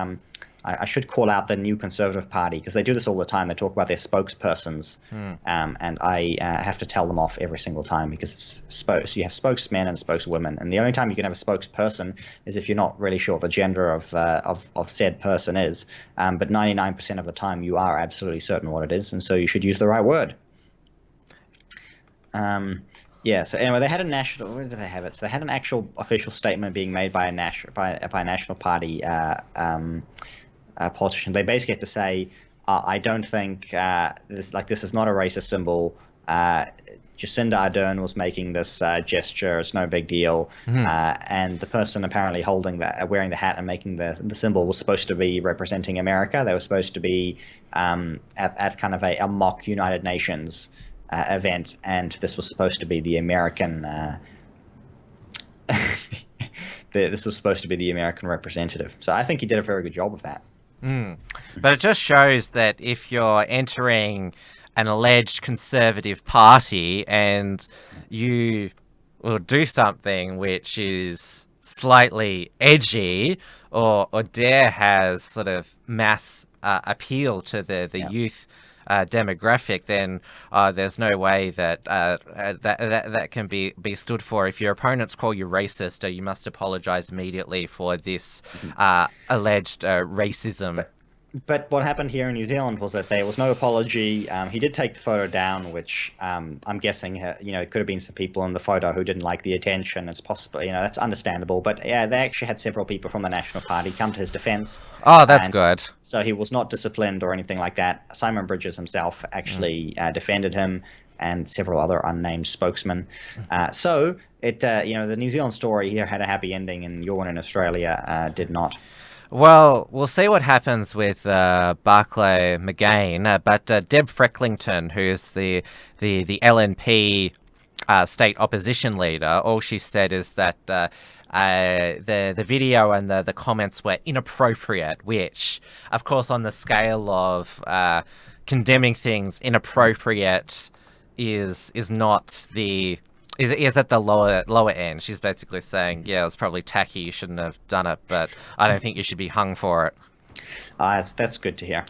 I should call out the New Conservative Party, because they do this all the time. They talk about their spokespersons, and I have to tell them off every single time, because so you have spokesmen and spokeswomen, and the only time you can have a spokesperson is if you're not really sure what the gender of said person is. But 99% of the time, you are absolutely certain what it is, and so you should use the right word. Yeah. So anyway, they had a national. Where did they have it? So they had an actual official statement being made by a National Party politician. They basically have to say, I don't think this is not a racist symbol. Jacinda Ardern was making this gesture. It's no big deal. And the person apparently wearing the hat and making the symbol was supposed to be representing America. They were supposed to be at kind of a mock United Nations event, and this was supposed to be the American. This was supposed to be the American representative. So I think he did a very good job of that. But it just shows that if you're entering an alleged conservative party and you will do something which is slightly edgy or dare has sort of mass appeal to the youth demographic, then there's no way that that can be stood for. If your opponents call you racist, you must apologize immediately for this alleged racism. But what happened here in New Zealand was that there was no apology. He did take the photo down, which I'm guessing, it could have been some people in the photo who didn't like the attention. It's possible, that's understandable. But yeah, they actually had several people from the National Party come to his defense. Oh, that's good. So he was not disciplined or anything like that. Simon Bridges himself actually defended him, and several other unnamed spokesmen. So it, the New Zealand story here had a happy ending, and your one in Australia did not. Well, we'll see what happens with Barclay McGain, but Deb Frecklington, who is the LNP state opposition leader, all she said is that the video and the comments were inappropriate, which, of course, on the scale of condemning things, inappropriate is not the... Is at the lower end. She's basically saying, yeah, it was probably tacky, you shouldn't have done it, but I don't think you should be hung for it. That's good to hear.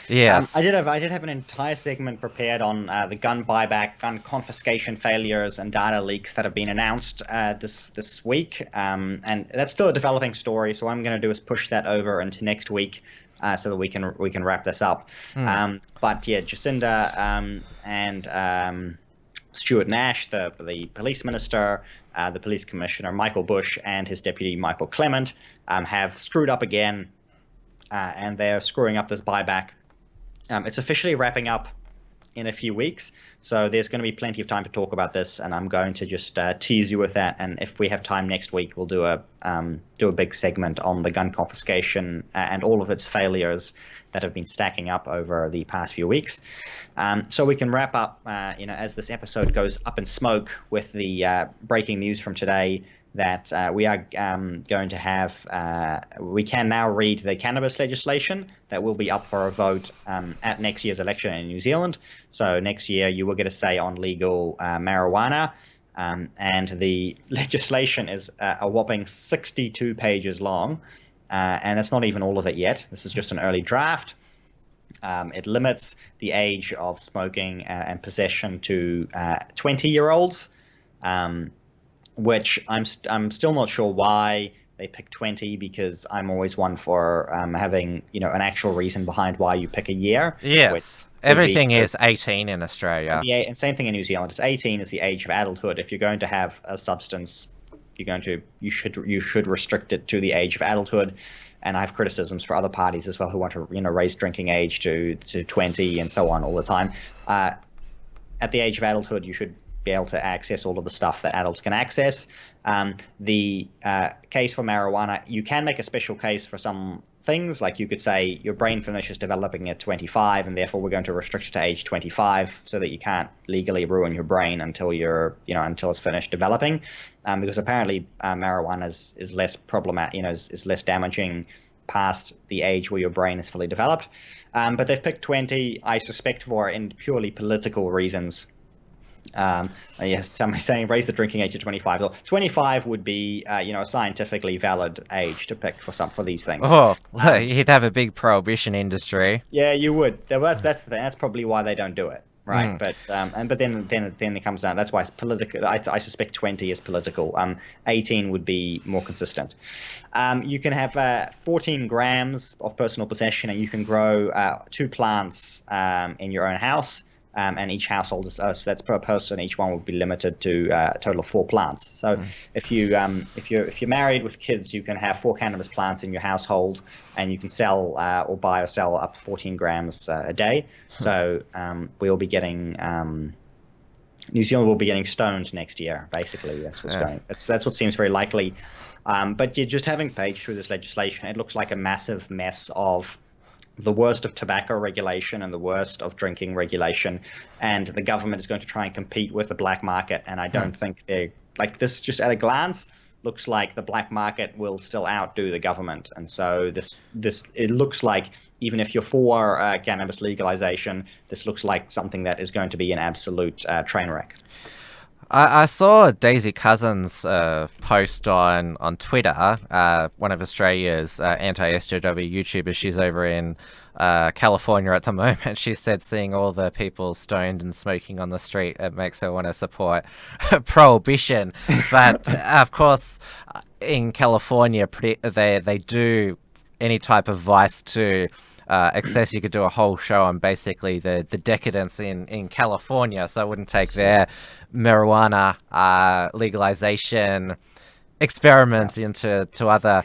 Yes. I did have an entire segment prepared on the gun buyback, gun confiscation failures, and data leaks that have been announced this week. And that's still a developing story. So what I'm going to do is push that over into next week, so that we can wrap this up. But yeah, Jacinda and Stuart Nash, the police minister, the police commissioner Michael Bush, and his deputy Michael Clement have screwed up again, and they're screwing up this buyback. It's officially wrapping up in a few weeks, so there's going to be plenty of time to talk about this, and I'm going to just tease you with that. And if we have time next week, we'll do a big segment on the gun confiscation and all of its failures that have been stacking up over the past few weeks. So we can wrap up, as this episode goes up in smoke, with the breaking news from today that we are going to have, we can now read the cannabis legislation that will be up for a vote at next year's election in New Zealand. So next year you will get a say on legal marijuana. And the legislation is a whopping 62 pages long. And it's not even all of it yet. This is just an early draft. It limits the age of smoking and possession to 20-year-olds. Which I'm still not sure why they pick 20, because I'm always one for having an actual reason behind why you pick a year. Yes. Everything is 18 in Australia. And same thing in New Zealand. It's 18 is the age of adulthood. If you're going to have a substance, you should restrict it to the age of adulthood. And I have criticisms for other parties as well who want to raise drinking age to 20 and so on all the time. At the age of adulthood, you should be able to access all of the stuff that adults can access. The case for marijuana, you can make a special case for some things. Like you could say your brain finishes developing at 25, and therefore we're going to restrict it to age 25, so that you can't legally ruin your brain until until it's finished developing. Because apparently marijuana is less problematic, is less damaging past the age where your brain is fully developed. But they've picked 20, I suspect, for in purely political reasons. Somebody saying raise the drinking age to 25. So 25 would be, a scientifically valid age to pick for these things. Oh, you'd have a big prohibition industry. Yeah, you would. That's the thing. That's probably why they don't do it, right? But then it comes down. That's why it's political. I suspect 20 is political. 18 would be more consistent. You can have 14 grams of personal possession, and you can grow 2 plants in your own house. And each household is so that's per person. Each one would be limited to a total of 4 plants. So if you're married with kids, you can have 4 cannabis plants in your household, and you can sell or buy or sell up to 14 grams a day. So we'll be getting New Zealand will be getting stoned next year. Basically, that's what's going. That's what seems very likely. But you're just having paged through this legislation. It looks like a massive mess of the worst of tobacco regulation and the worst of drinking regulation, and the government is going to try and compete with the black market. And I don't think they're like this. Just at a glance, looks like the black market will still outdo the government. And so this it looks like, even if you're for cannabis legalization, this looks like something that is going to be an absolute train wreck. I saw Daisy Cousins' post on Twitter, one of Australia's anti-SJW YouTubers. She's over in California at the moment. She said seeing all the people stoned and smoking on the street, it makes her want to support prohibition. But of course, in California, they do any type of vice to excess. You could do a whole show on basically the decadence in California. So I wouldn't take their marijuana legalization experiments into other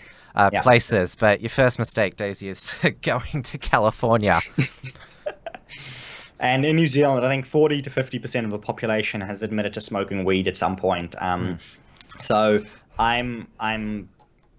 places. But your first mistake, Daisy, is going to California. And in New Zealand, I think 40 to 50% of the population has admitted to smoking weed at some point. So I'm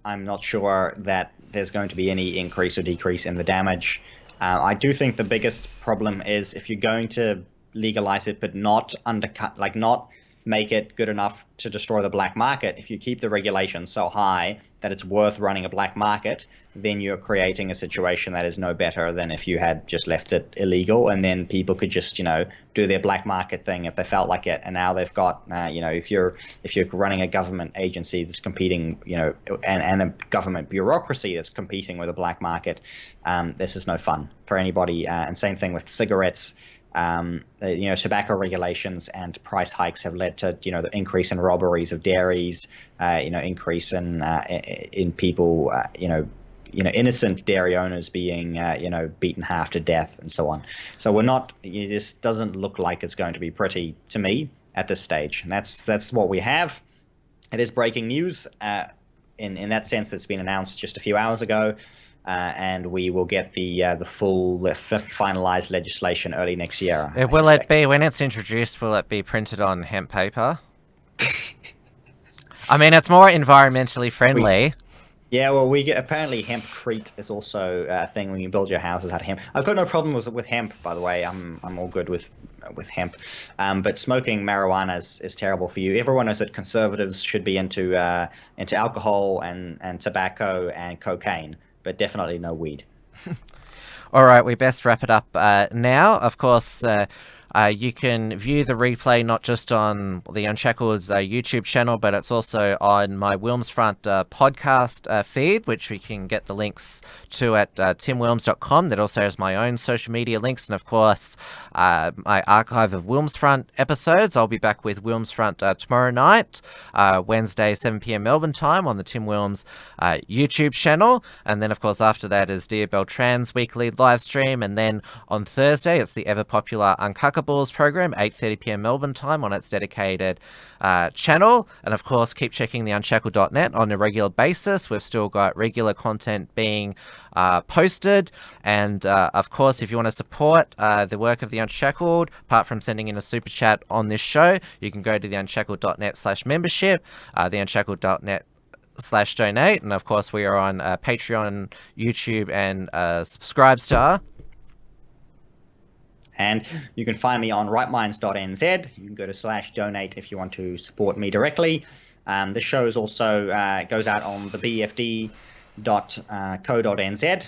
not sure that there's going to be any increase or decrease in the damage. I do think the biggest problem is if you're going to legalize it, but not undercut, like not make it good enough to destroy the black market. If you keep the regulations so high that it's worth running a black market, then you're creating a situation that is no better than if you had just left it illegal, and then people could just, do their black market thing if they felt like it. And now they've got, if you're running a government agency that's competing, and a government bureaucracy that's competing with a black market, this is no fun for anybody. And same thing with cigarettes. Tobacco regulations and price hikes have led to, the increase in robberies of dairies, increase in people, innocent dairy owners being, beaten half to death and so on. So this doesn't look like it's going to be pretty to me at this stage. And that's what we have. It is breaking news in that sense. That's been announced just a few hours ago. And we will get the full finalized legislation early next year. Will it be, when it's introduced, will it be printed on hemp paper? I mean, it's more environmentally friendly. Apparently hempcrete is also a thing when you build your houses out of hemp. I've got no problem with hemp, by the way. I'm all good with hemp. But smoking marijuana is terrible for you. Everyone knows that conservatives should be into alcohol and tobacco and cocaine, but definitely no weed. All right, we best wrap it up now. Of course, you can view the replay not just on the Unshackled's YouTube channel, but it's also on my Wilmsfront podcast feed, which we can get the links to at timwilms.com. That also has my own social media links, and of course, my archive of Wilmsfront episodes. I'll be back with Wilmsfront tomorrow night, Wednesday, 7 p.m. Melbourne time on the Tim Wilms YouTube channel. And then, of course, after that is Dear Bell Trans weekly live stream. And then on Thursday, it's the ever-popular Uncuckables program, 8:30 p.m. Melbourne time on its dedicated channel. And, of course, keep checking the unshackled.net on a regular basis. We've still got regular content being posted. And, of course, if you want to support the work of the Unshackled, apart from sending in a super chat on this show, you can go to the unshackled.net/membership, the unshackled.net/donate. And, of course, we are on Patreon, YouTube, and Subscribestar. And you can find me on rightminds.nz. You can go to /donate if you want to support me directly. The show is also goes out on the bfd.co.nz.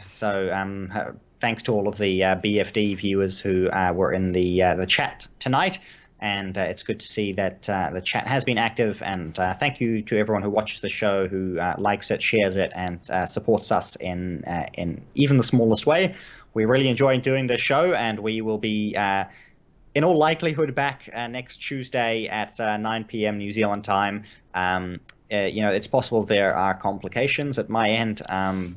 So thanks to all of the BFD viewers who were in the chat tonight. And it's good to see that the chat has been active. And thank you to everyone who watches the show, who likes it, shares it, and supports us in even the smallest way. We really enjoy doing this show, and we will be, in all likelihood, back next Tuesday at 9 p.m. New Zealand time. It's possible there are complications at my end,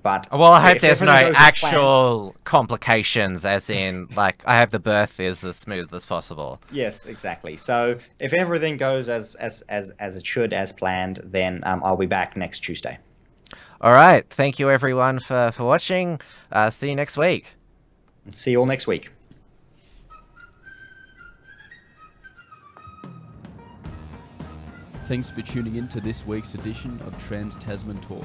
but... Well, I hope there's no actual complications, as in, I hope the birth is as smooth as possible. Yes, exactly. So if everything goes as it should, as planned, then I'll be back next Tuesday. All right. Thank you, everyone, for watching. See you next week. See you all next week. Thanks for tuning in to this week's edition of Trans-Tasman Talk.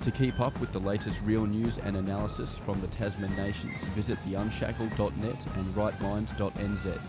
To keep up with the latest real news and analysis from the Tasman nations, visit theunshackled.net and rightminds.nz.